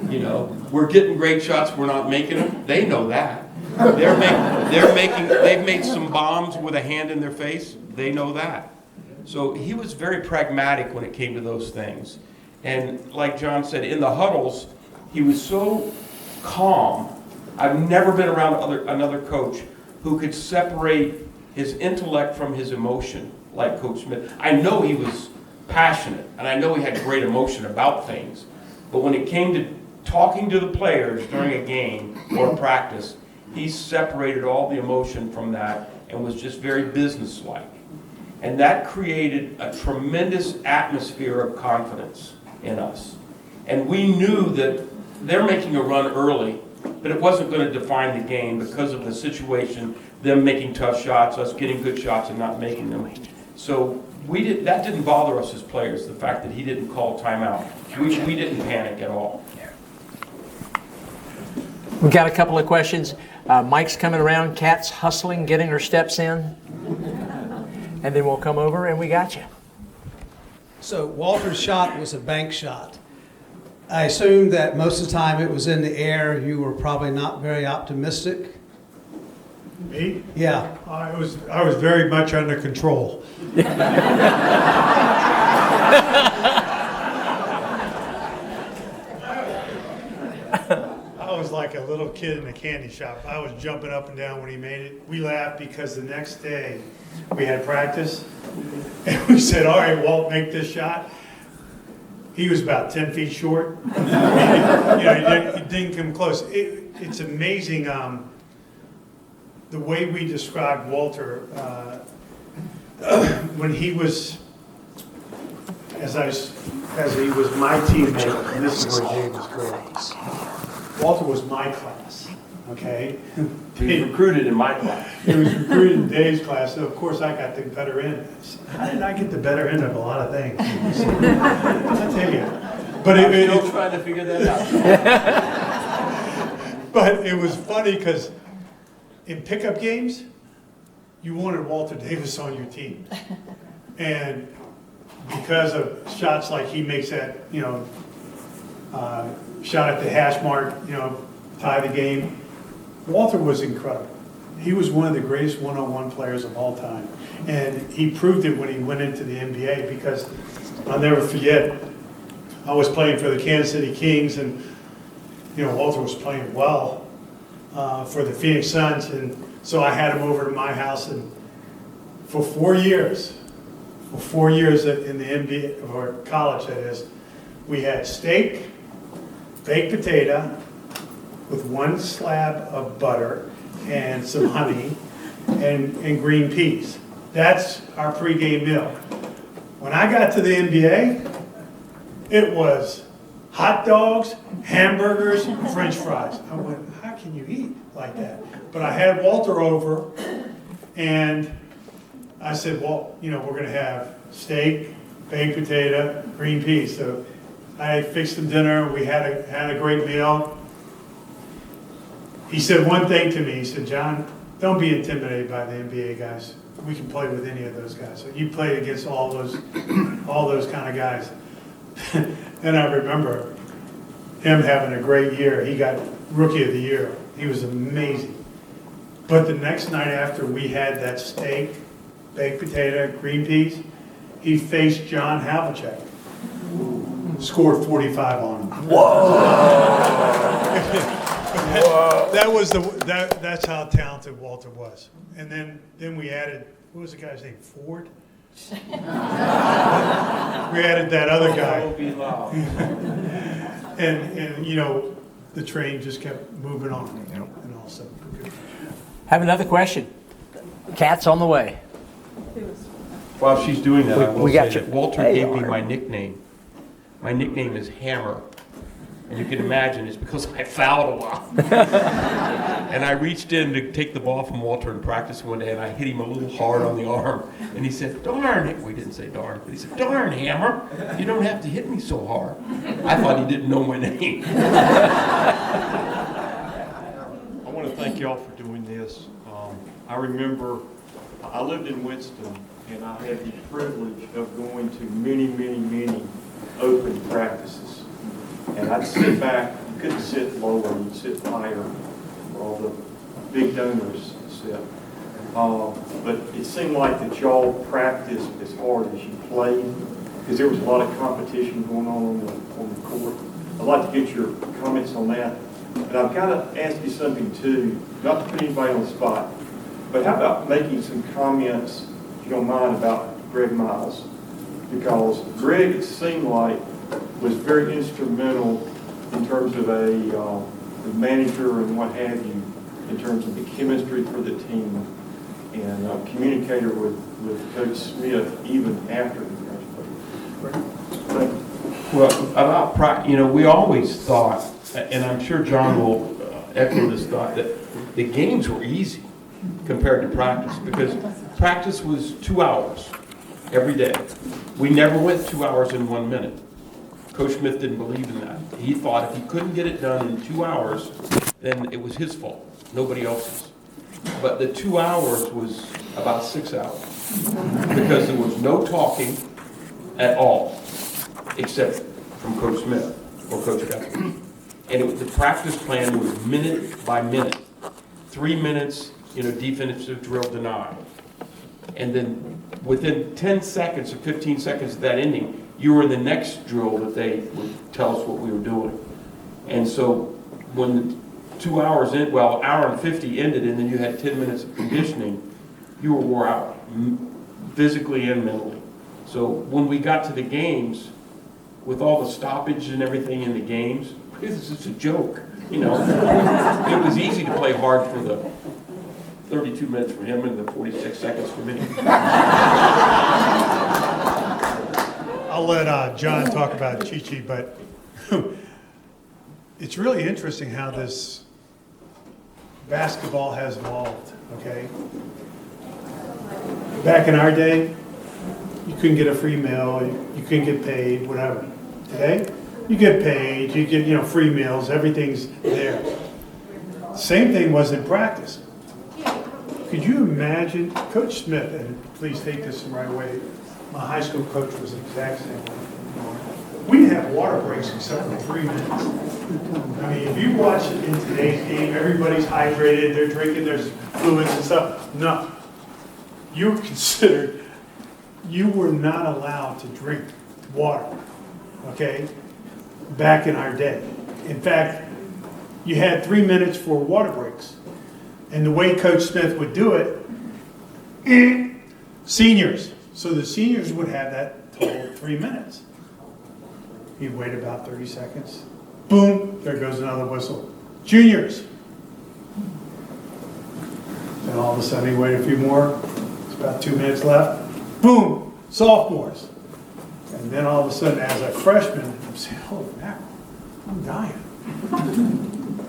You know, we're getting great shots, we're not making them. They know that. They've made some bombs with a hand in their face. They know that. So he was very pragmatic when it came to those things. And like John said, in the huddles, he was so calm. I've never been around another coach who could separate his intellect from his emotion like Coach Smith. I know he was passionate, and I know he had great emotion about things. But when it came to talking to the players during a game or a practice, he separated all the emotion from that and was just very businesslike. And that created a tremendous atmosphere of confidence in us. And we knew that they're making a run early. but it wasn't going to define the game because of the situation, them making tough shots, us getting good shots and not making them. So that didn't bother us as players, the fact that he didn't call timeout. We didn't panic at all. We've got a couple of questions. Mike's coming around, Kat's hustling, getting her steps in. And then we'll come over and we got you. So Walter's shot was a bank shot. I assume that most of the time it was in the air. You were probably not very optimistic. Me? Yeah. I was very much under control. I was like a little kid in a candy shop. I was jumping up and down when he made it. We laughed because the next day we had practice, and we said, all right, Walt, make this shot. He was about 10 feet short. He didn't come close. It's amazing the way we described Walter when he was, as he was my teammate, and this is where Dave was great. Walter was my class, okay? He was recruited in my class. He was recruited in Dave's class, so of course I got the better end. How did I get the better end of a lot of things? I tell you. But I'm still trying to figure that out. But it was funny because in pickup games, you wanted Walter Davis on your team. And because of shots like he makes that, shot at the hash mark, tie the game, Walter was incredible. He was one of the greatest one-on-one players of all time. And he proved it when he went into the NBA because I'll never forget, I was playing for the Kansas City Kings and, Walter was playing well for the Phoenix Suns. And so I had him over to my house and for 4 years in the NBA, or college that is, we had steak, baked potato with one slab of butter and some honey and green peas. That's our pregame meal. When I got to the NBA, it was hot dogs, hamburgers, French fries. I went, how can you eat like that? But I had Walter over and I said, well, we're going to have steak, baked potato, green peas. So I fixed him dinner. We had a great meal. He said one thing to me. He said, John, don't be intimidated by the NBA guys. We can play with any of those guys. So you played against all those kind of guys. And I remember him having a great year. He got Rookie of the Year. He was amazing. But the next night after we had that steak, baked potato, green peas, he faced John Havlicek. Scored 45 on him. Whoa! That's how talented Walter was. And then we added, what was the guy's name? Ford? We added that other guy. and the train just kept moving on. And also. Have another question. Kat's on the way. While she's doing that, I will We say got you. that Walter There you gave me are. my nickname. My nickname is Hammer. And you can imagine it's because I fouled a lot. And I reached in to take the ball from Walter in practice one day, and I hit him a little hard on the arm. And he said, darn it. We didn't say darn, but he said, darn, Hammer, you don't have to hit me so hard. I thought he didn't know my name. I want to thank y'all for doing this. I remember I lived in Winston, and I had the privilege of going to many, many, many open practices. And I'd sit back, you couldn't sit lower, you'd sit higher where all the big donors sit. But it seemed like that y'all practiced as hard as you played, because there was a lot of competition going on the court. I'd like to get your comments on that. And I've got to ask you something too, not to put anybody on the spot, but how about making some comments, if you don't mind, about Greg Miles? Because Greg, it seemed like, was very instrumental in terms of the manager and what have you, in terms of the chemistry for the team and communicator with Coach Smith even after he graduated. Well, about we always thought, and I'm sure John will echo this thought, that the games were easy compared to practice, because practice was 2 hours every day. We never went 2 hours in 1 minute. Coach Smith didn't believe in that. He thought if he couldn't get it done in 2 hours, then it was his fault, nobody else's. But the 2 hours was about 6 hours, because there was no talking at all, except from Coach Smith or Coach Guthrie. And the practice plan was minute by minute. 3 minutes, defensive drill deny. And then within 10 seconds or 15 seconds of that ending, you were in the next drill that they would tell us what we were doing. And so when the 2 hours in, well, hour and 50 ended, and then you had 10 minutes of conditioning, you were wore out, physically and mentally. So when we got to the games, with all the stoppage and everything in the games, this is just a joke, It was easy to play hard for the 32 minutes for him and the 46 seconds for me. I'll let John talk about Chi-Chi, but it's really interesting how this basketball has evolved, okay? Back in our day, you couldn't get a free meal, you couldn't get paid, whatever. Today, you get paid, you get, free meals, everything's there. Same thing was in practice. Could you imagine, Coach Smith, and please take this the right way, my high school coach was the exact same way. We didn't have water breaks except for 3 minutes. I mean, if you watch it in today's game, everybody's hydrated, they're drinking their fluids and stuff. No. You were considered, you were not allowed to drink water, okay, back in our day. In fact, you had 3 minutes for water breaks. And the way Coach Smith would do it, seniors. So the seniors would have that total 3 minutes. He'd wait about 30 seconds. Boom, there goes another whistle. Juniors. Then all of a sudden he waited a few more. It's about 2 minutes left. Boom, sophomores. And then all of a sudden, as a freshman, I'm saying, holy mackerel, I'm dying.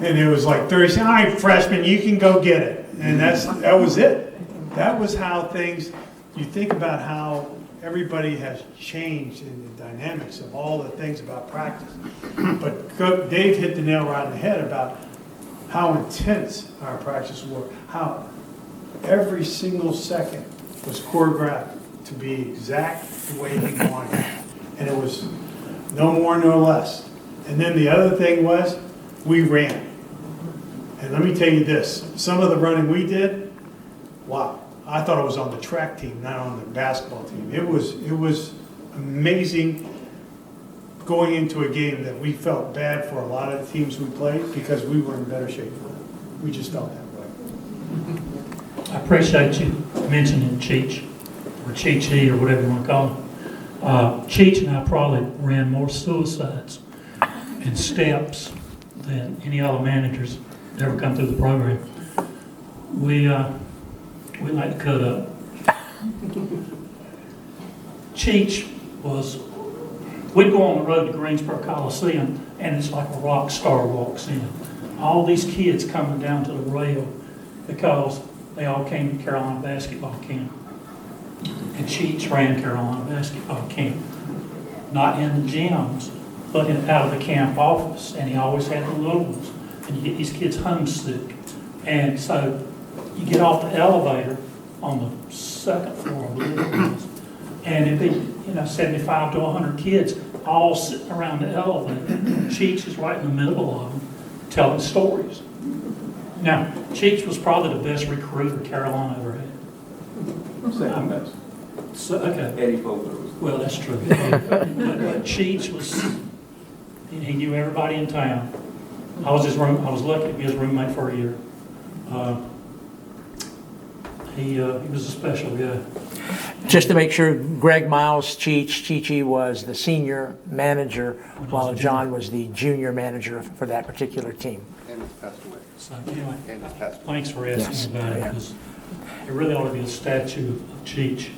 And it was like 30 seconds, all right, freshman, you can go get it. And that was it. That was how things, you think about how everybody has changed in the dynamics of all the things about practice. But Dave hit the nail right on the head about how intense our practice were, how every single second was choreographed to be exact the way he wanted it. And it was no more, no less. And then the other thing was, we ran. And let me tell you this, some of the running we did, wow, I thought I was on the track team, not on the basketball team. It was amazing going into a game that we felt bad for a lot of the teams we played because we were in better shape for them. We just felt that way. I appreciate you mentioning Cheech, or Chi-Chi, or whatever you want to call him. Cheech and I probably ran more suicides and steps than any other managers that ever come through the program. We like to cut up. Cheech was, we'd go on the road to Greensboro Coliseum, and it's like a rock star walks in. All these kids coming down to the rail because they all came to Carolina basketball camp. And Cheech ran Carolina basketball camp. Not in the gyms, but out of the camp office. And he always had the little ones. And you get these kids homesick. And so you get off the elevator on the second floor of the little ones, and it'd be, 75 to 100 kids all sitting around the elevator. Cheech is right in the middle of them, telling stories. Now, Cheech was probably the best recruiter Carolina ever had. Second best. So, okay. Eddie Fogler was. Well, that's true. But Cheech was, he knew everybody in town. I was lucky to be his roommate for a year. He was a special guy. Just to make sure, Greg Miles, Chi-Chi was the senior manager, while John was the junior manager for that particular team. And it's passed away. So anyway, And it's passed away. thanks for asking Yes. about it, because there really ought to be a statue of Cheech.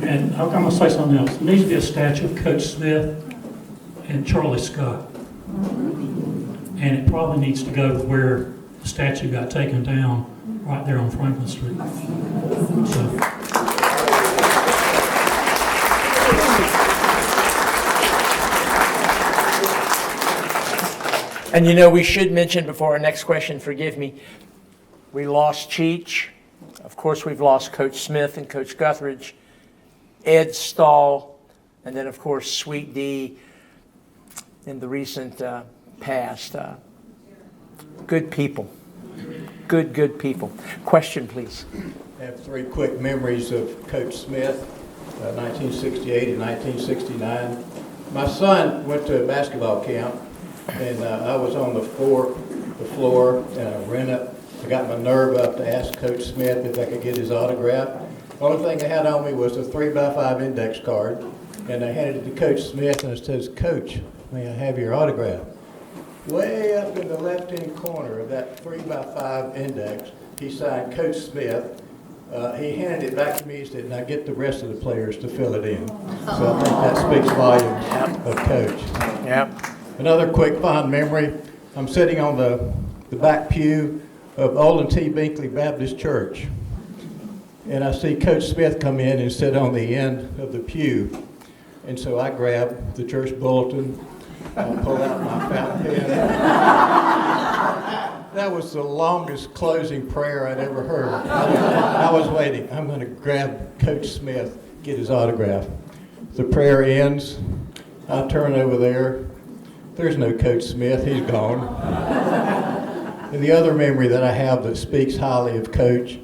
And I'm going to say something else. There needs to be a statue of Coach Smith and Charlie Scott. and it probably needs to go where the statue got taken down, right there on Franklin Street. So, And you know, we should mention before our next question, forgive me, we lost Cheech. Of course, we've lost Coach Smith and Coach Guthridge, Ed Stahl, and then, of course, Sweet D in the recent past. Good people. Good people. Question, please. I have three quick memories of Coach Smith, 1968 and 1969. My son went to a basketball camp, and I was on the floor, and I ran up. I got my nerve up to ask Coach Smith if I could get his autograph. The only thing I had on me was a 3x5 index card, and I handed it to Coach Smith, and it says, "Coach, may I have your autograph?" Way up in the left-hand corner of that 3x5 index, he signed Coach Smith. He handed it back to me. He said, "Now get the rest of the players to fill it in." So I think that speaks volumes of Coach. Yep. Another quick fond memory, I'm sitting on the back pew of Olin T. Binkley Baptist Church, and I see Coach Smith come in and sit on the end of the pew. And so I grab the church bulletin, I pull out my fountain pen. That was the longest closing prayer I'd ever heard. I was waiting. I'm going to grab Coach Smith, get his autograph. The prayer ends. I turn over there. There's no Coach Smith. He's gone. And the other memory that I have that speaks highly of Coach,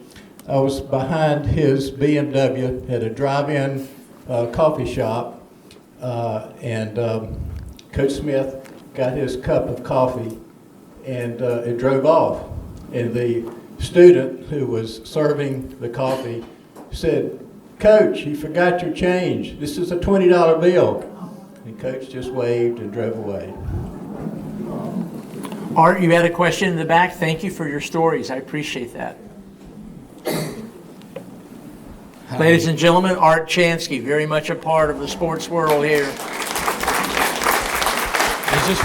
I was behind his BMW at a drive-in coffee shop, and Coach Smith got his cup of coffee, and it drove off. And the student who was serving the coffee said, "Coach, you forgot your change. This is a $20 bill." And Coach just waved and drove away. Art, you had a question in the back. Thank you for your stories. I appreciate that. Ladies and gentlemen, Art Chansky, very much a part of the sports world here. Is this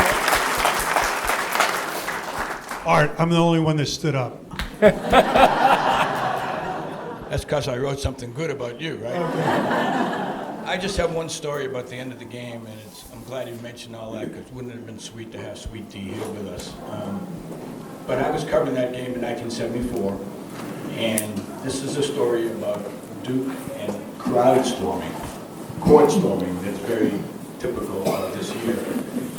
Art, I'm the only one that stood up. That's because I wrote something good about you, right? I just have one story about the end of the game, and I'm glad you mentioned all that, because wouldn't it have been sweet to have Sweet D here with us. But I was covering that game in 1974, and this is a story about Duke and crowd storming, court storming, that's very typical of this year.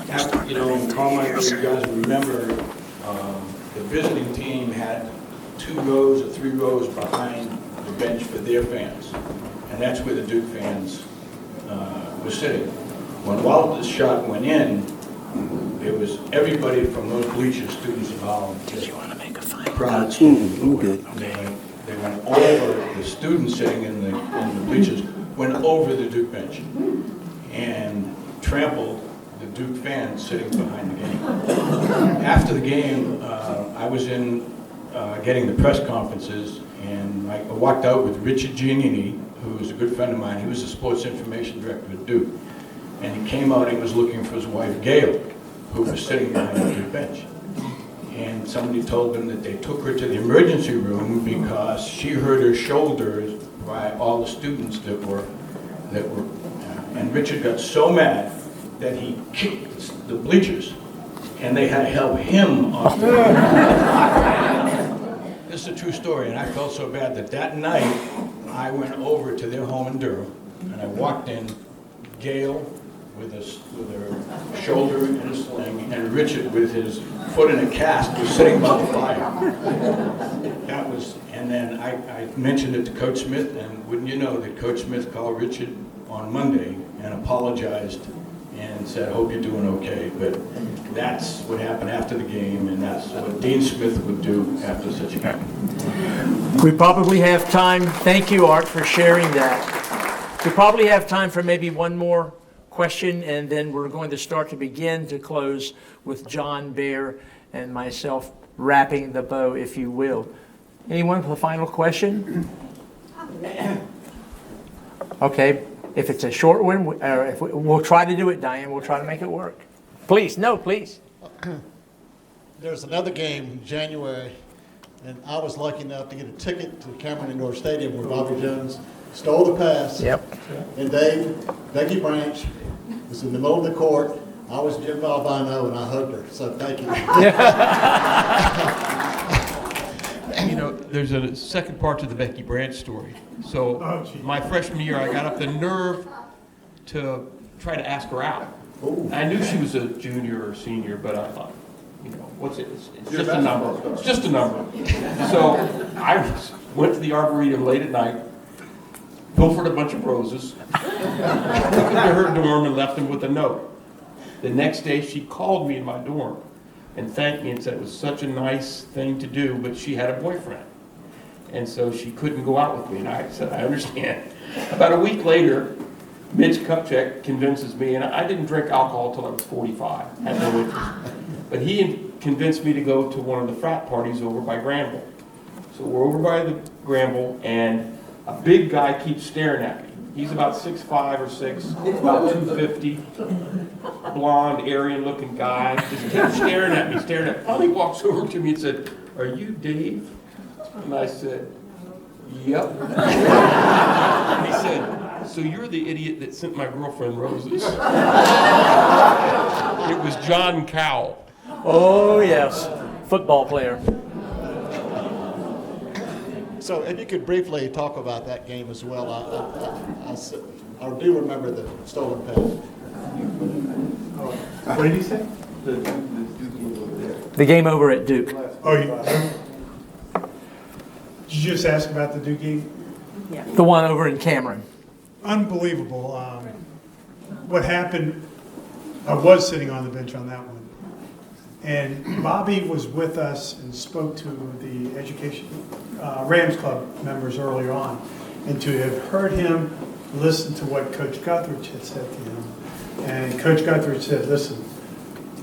After, in Carmichael, you guys remember, the visiting team had 2 rows or 3 rows behind the bench for their fans, and that's where the Duke fans were sitting. When Walter's shot went in, it was everybody from those bleachers, students and all, just crowd storming. They went over, the students sitting in the bleachers went over the Duke bench and trampled the Duke fans sitting behind the game. After the game, I was in getting the press conferences, and I walked out with Richard Giannini, who was a good friend of mine. He was the sports information director at Duke. And he came out and he was looking for his wife, Gail, who was sitting behind the Duke bench. And somebody told him that they took her to the emergency room because she hurt her shoulders by all the students that were, and Richard got so mad that he kicked the bleachers, and they had to help him off the This is a true story, and I felt so bad that night I went over to their home in Durham, and I walked in, Gail with her shoulder in a sling, and Richard with his foot in a cast was sitting by the fire. That was, and then I mentioned it to Coach Smith, and wouldn't you know that Coach Smith called Richard on Monday and apologized and said, "Hope you're doing okay." But that's what happened after the game, and that's what Dean Smith would do after such a game. We probably have time. Thank you, Art, for sharing that. We probably have time for maybe one more question, and then we're going to start to begin to close with John Bear and myself wrapping the bow, if you will. Anyone with a final question? Okay, if it's a short one, we'll try to do it, Diane. We'll try to make it work. Please, no, please. there's another game in January, and I was lucky enough to get a ticket to Cameron Indoor Stadium where Bobby Jones stole the pass. Yep. And Becky Branch was in the middle of the court. I was Jim Valvano, and I hugged her, so thank you. You know, there's a second part to the Becky Branch story. So my freshman year, I got up the nerve to try to ask her out. I knew she was a junior or senior, but I thought, you know, what's it? It's just a number. It's just a number. So I went to the Arboretum late at night, pilfered a bunch of roses, took them to her dorm and left them with a note. The next day, she called me in my dorm and thanked me and said it was such a nice thing to do, but she had a boyfriend. And so she couldn't go out with me, and I said, I understand. About a week later, Mitch Kupchak convinces me, and I didn't drink alcohol until I was 45, had no interest. But he convinced me to go to one of the frat parties over by Granville. So we're over by the Granville, and a big guy keeps staring at me. He's about 6'5" or 6, about 250, blonde, Aryan-looking guy. Just kept staring at me, staring at me. Finally walks over to me and said, "Are you Dave?" And I said, "Yep." He said, "So you're the idiot that sent my girlfriend roses." It was John Cowell. Oh, yes. Football player. So if you could briefly talk about that game as well. I do remember the stolen pass. What did he say? The game over at Duke. Oh, did you just ask about the Duke game? The one over in Cameron. Unbelievable. What happened, I was sitting on the bench on that one. And Bobby was with us and spoke to the education Rams Club members earlier on. And to have heard him listen to what Coach Guthridge had said to him. And Coach Guthridge said, listen,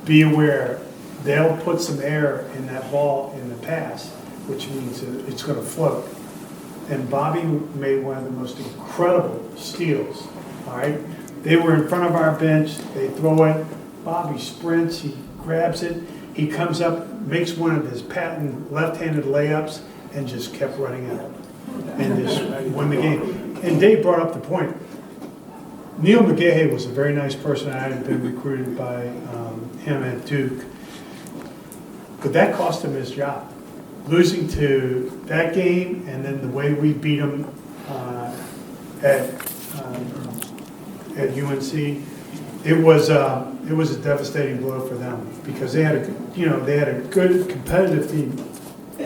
be aware, they'll put some air in that ball in the pass, which means it's going to float. And Bobby made one of the most incredible steals, all right? They were in front of our bench, they throw it, Bobby sprints, he grabs it, he comes up, makes one of his patent left-handed layups, and just kept running out. And just won the game. And Dave brought up the point. Neil McGahey was a very nice person. I had been recruited by him at Duke. But that cost him his job. Losing to that game, and then the way we beat him at UNC, it was a devastating blow for them because they had a good competitive team,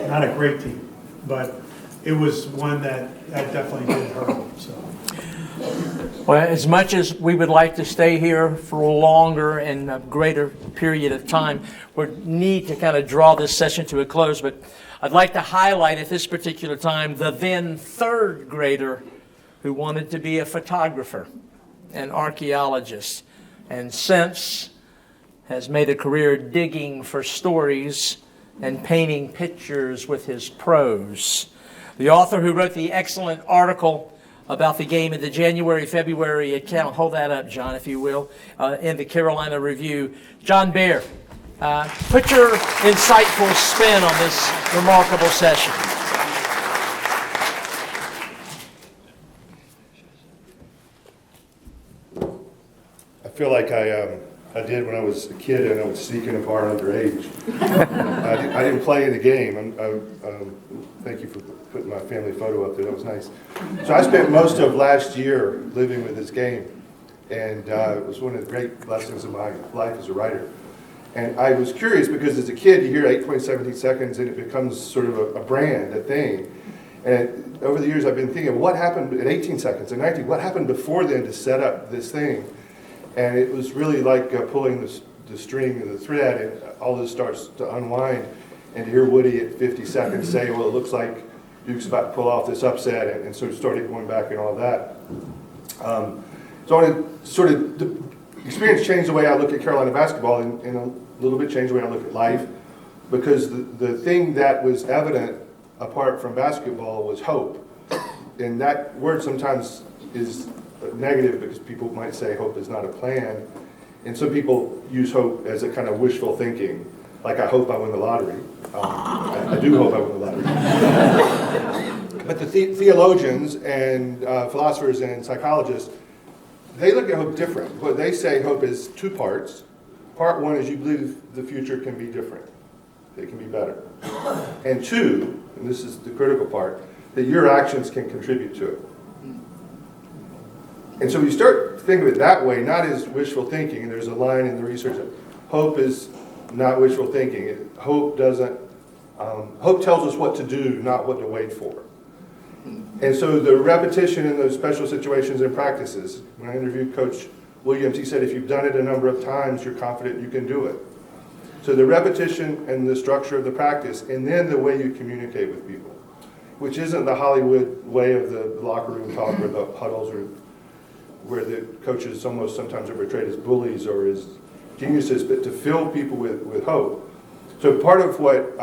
not a great team, but it was one that definitely did hurt them. So. Well, as much as we would like to stay here for a longer and a greater period of time, we need to kind of draw this session to a close, but I'd like to highlight at this particular time the then third grader who wanted to be a photographer, an archaeologist, and since has made a career digging for stories and painting pictures with his prose. The author who wrote the excellent article about the game in the January-February account, hold that up, John, if you will, in the Carolina Review. John Baer, put your insightful spin on this remarkable session. I feel like I did when I was a kid and I was sneaking a bar underage. I didn't play in the game. Thank you for putting my family photo up there. That was nice. So I spent most of last year living with this game, and it was one of the great blessings of my life as a writer. And I was curious because as a kid, you hear 8.17 seconds and it becomes sort of a brand, a thing. And over the years, I've been thinking, what happened at 18 seconds and 19? What happened before then to set up this thing? And it was really like pulling the string and the thread, and all this starts to unwind. And to hear Woody at 50 seconds say, well, it looks like Duke's about to pull off this upset, and sort of started going back and all that. So I want to sort of, the experience changed the way I look at Carolina basketball, and a little bit changed the way I look at life, because the thing that was evident apart from basketball was hope. And that word sometimes is negative because people might say hope is not a plan. And some people use hope as a kind of wishful thinking. like I hope I win the lottery. I do hope I win the lottery. But the theologians and philosophers and psychologists, they look at hope different. What they say hope is two parts. Part one is you believe the future can be different. It can be better. And two, and this is the critical part, that your actions can contribute to it. And so you start thinking of it that way, not as wishful thinking. And there's a line in the research that hope is not wishful thinking. Hope doesn't. Hope tells us what to do, not what to wait for. And so the repetition in those special situations and practices. When I interviewed Coach Williams, he said, if you've done it a number of times, you're confident you can do it. So the repetition and the structure of the practice, and then the way you communicate with people, which isn't the Hollywood way of the locker room talk or the huddles, or where the coaches almost sometimes are portrayed as bullies or as geniuses, but to fill people with hope. So part of what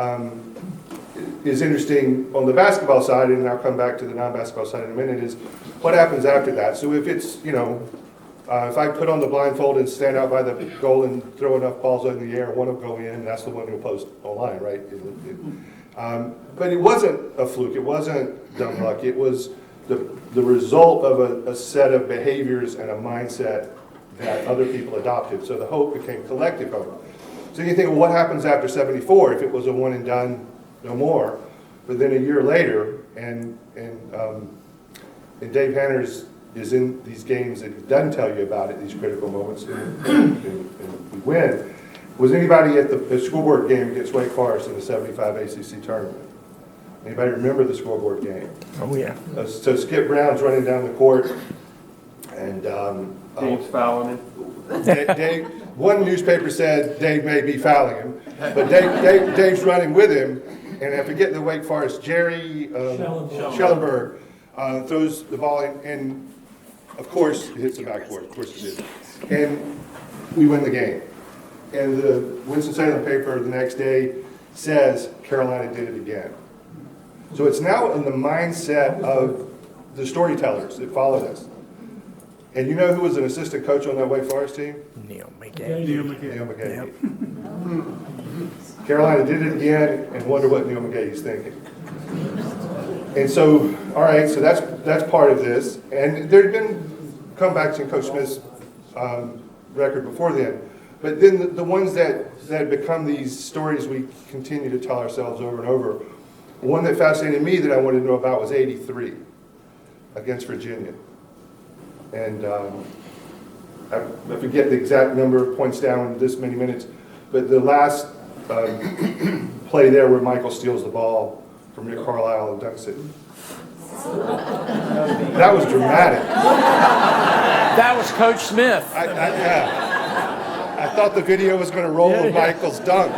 is interesting on the basketball side, and I'll come back to the non-basketball side in a minute, is what happens after that. So if it's, if I put on the blindfold and stand out by the goal and throw enough balls in the air, one will go in, that's the one who'll post online, right? But it wasn't a fluke, it wasn't dumb luck, it was the result of a set of behaviors and a mindset that other people adopted. So the hope became collective hope. So you think, well, what happens after 74 if it was a one and done, no more? But then a year later, and Dave Hanners is in these games that he doesn't tell you about at these critical moments, and we win. Was anybody at the scoreboard game against Wake Forest in the 75 ACC tournament? Anybody remember the scoreboard game? Oh, yeah. So Skip Brown's running down the court, and Dave's fouling him. Dave, one newspaper said Dave may be fouling him, but Dave's running with him, and I forget the Wake Forest, Jerry Schellenberg throws the ball in, and of course it hits the backboard, of course it did. And we win the game. And the Winston-Salem paper the next day says Carolina did it again. So it's now in the mindset of the storytellers that follow this. And you know who was an assistant coach on that Wake Forest team? Neil McGahey. Carolina did it again, and wonder what Neil McGahey's thinking. And so, all right, so that's part of this. And there had been comebacks in Coach Smith's record before then. But then the ones that become these stories we continue to tell ourselves over and over. One that fascinated me that I wanted to know about was 83 against Virginia. And I forget the exact number of points down in this many minutes, but the last play there where Michael steals the ball from Rick Carlisle and dunks it. That was dramatic. That was Coach Smith. I thought the video was going to roll with Michael's dunk.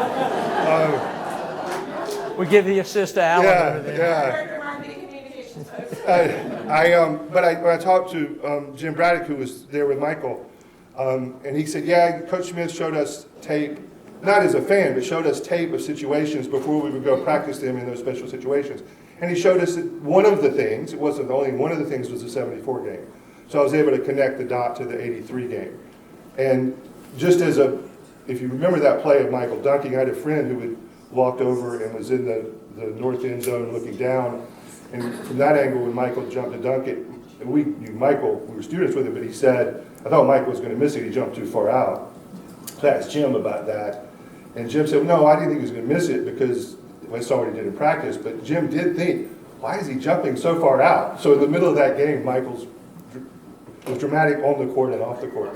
We give the assist to Alan over there. When I talked to Jim Braddock, who was there with Michael, and he said, yeah, Coach Smith showed us tape, not as a fan, but showed us tape of situations before we would go practice them in those special situations. And he showed us that one of the things, it wasn't the only one of the things, was the 74 game. So I was able to connect the dot to the 83 game. And just as if you remember that play of Michael dunking, I had a friend who had walked over and was in the north end zone looking down. And from that angle, when Michael jumped to dunk it, and we knew Michael, we were students with him, but he said, I thought Michael was going to miss it. He jumped too far out. So I asked Jim about that. And Jim said, no, I didn't think he was going to miss it because I saw what he did in practice. But Jim did think, why is he jumping so far out? So in the middle of that game, Michael's was dramatic on the court and off the court.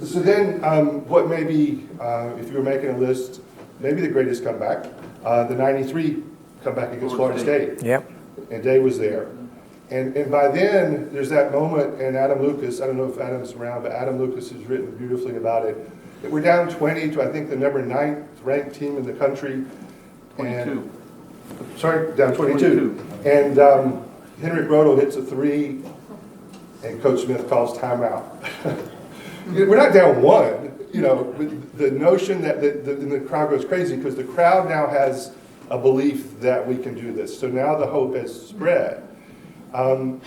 So then what may be, if you were making a list, maybe the greatest comeback, the 93 comeback against Florida State. Yep. And Dave was there. And by then, there's that moment, and Adam Lucas, I don't know if Adam's around, but Adam Lucas has written beautifully about it. That we're down 20 to, I think, the number 9th ranked team in the country. 22. Sorry, down 22. And Henrik Brodel hits a 3, and Coach Smith calls timeout. We're not down 1, but the notion that the crowd goes crazy because the crowd now has a belief that we can do this. So now the hope has spread. And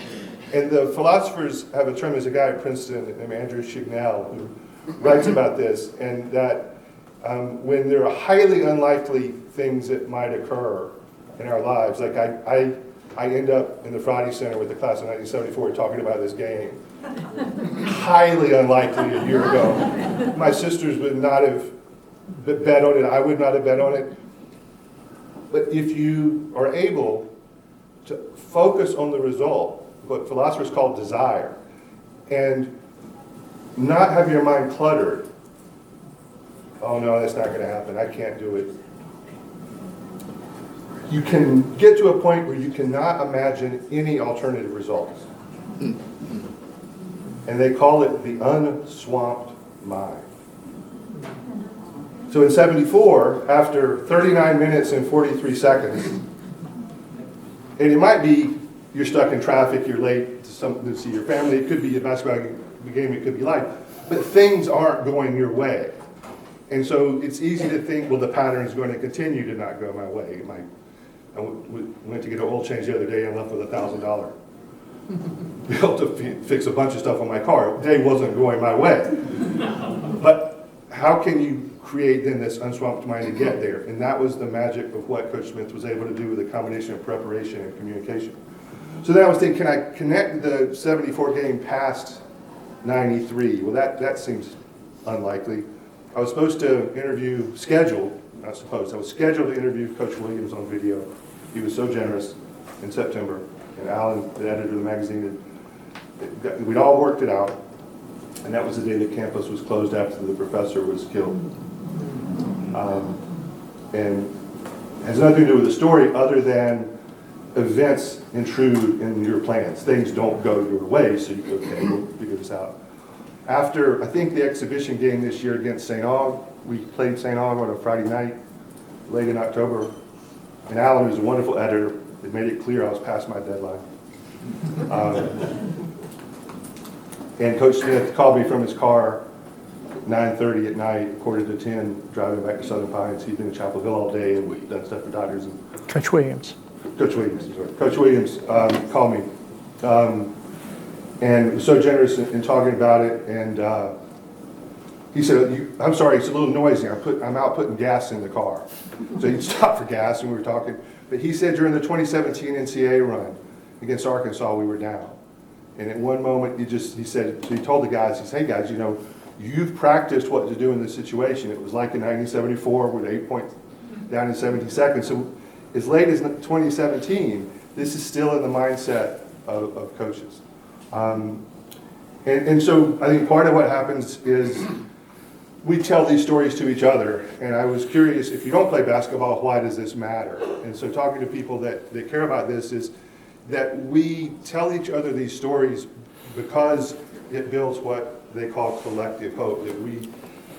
the philosophers have a term, there's a guy at Princeton named Andrew Chignell who writes about this, and that when there are highly unlikely things that might occur in our lives. Like I end up in the Friday Center with the class of 1974 talking about this game. Highly unlikely a year ago. My sisters would not have bet on it. I would not have bet on it. But if you are able to focus on the result, what philosophers call desire, and not have your mind cluttered, oh no, that's not going to happen, I can't do it. You can get to a point where you cannot imagine any alternative results. And they call it the unswamped mind. So in 74, after 39 minutes and 43 seconds, and it might be you're stuck in traffic, you're late to see your family, it could be a basketball game, it could be life, but things aren't going your way. And so it's easy to think, well, the pattern is going to continue to not go my way. I went to get an oil change the other day and left with $1,000. Bill to fix a bunch of stuff on my car. The day wasn't going my way. But how can you create then this unswamped mind to get there? And that was the magic of what Coach Smith was able to do with a combination of preparation and communication. So then I was thinking, can I connect the 74 game past 93? Well, that seems unlikely. I was supposed to interview, I was scheduled to interview Coach Williams on video. He was so generous in September. And Alan, the editor of the magazine, we'd all worked it out. And that was the day the campus was closed after the professor was killed. And it has nothing to do with the story other than events intrude in your plans. Things don't go your way, so you go, okay, we'll figure this out. After, I think, the exhibition game this year against St. Aug, we played St. Aug on a Friday night, late in October. And Alan, who's a wonderful editor, it made it clear I was past my deadline. And Coach Smith called me from his car at 9:30 at night, quarter to 10, driving back to Southern Pines. He'd been in Chapel Hill all day and done stuff for doctors. And Coach Williams. Coach Williams called me and was so generous in talking about it. And he said, I'm sorry, it's a little noisy. I'm out putting gas in the car. So he stopped for gas and we were talking. But he said during the 2017 NCAA run against Arkansas, we were down. And at one moment, he said, so he told the guys, he said, hey guys, you've practiced what to do in this situation. It was like in 1974 with 8 points down in 70 seconds. So as late as 2017, this is still in the mindset of coaches. And so I think part of what happens is we tell these stories to each other, and I was curious, if you don't play basketball, why does this matter? And so talking to people that care about this is that we tell each other these stories because it builds what they call collective hope. That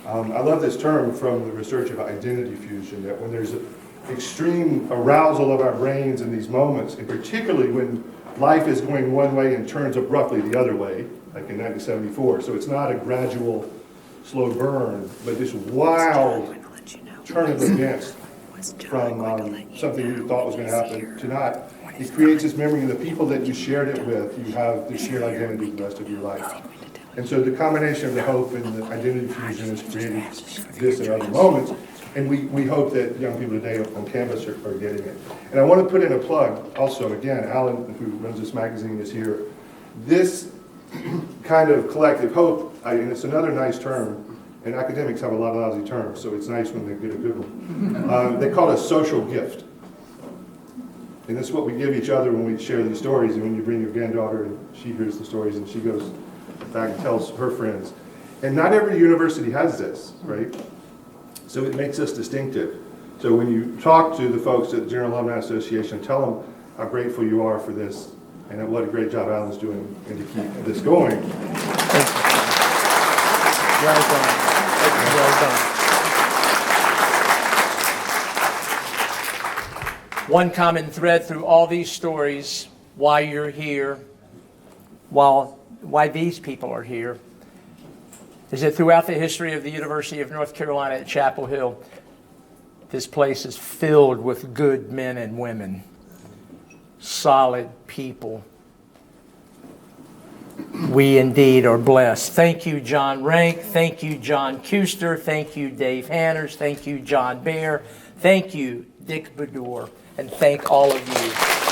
I love this term from the research about identity fusion, that when there's extreme arousal of our brains in these moments, and particularly when life is going one way and turns abruptly the other way, like in 1974, so it's not a gradual slow burn, but this wild turn of events from something you thought was going to happen to not. It creates this memory of the people that you shared it with. You have this shared identity the rest of your life. And so the combination of the hope and the identity fusion has created this and other moments. And we hope that young people today on campus are getting it. And I want to put in a plug also, again, Alan, who runs this magazine, is here. This kind of collective hope, and it's another nice term, and academics have a lot of lousy terms, so it's nice when they get a good one. They call it a social gift. And this is what we give each other when we share these stories, and when you bring your granddaughter and she hears the stories and she goes back and tells her friends. And not every university has this, right? So it makes us distinctive. So when you talk to the folks at the General Alumni Association, tell them how grateful you are for this and what a great job Alan's doing and to keep this going. Thank you. Well done. Well done. One common thread through all these stories, why you're here, why these people are here, is that throughout the history of the University of North Carolina at Chapel Hill, this place is filled with good men and women, solid people. we indeed are blessed. Thank you, John Rank. Thank you, John Kuster. Thank you, Dave Hanners. Thank you, John Bear. Thank you, Dick Bedour. And thank all of you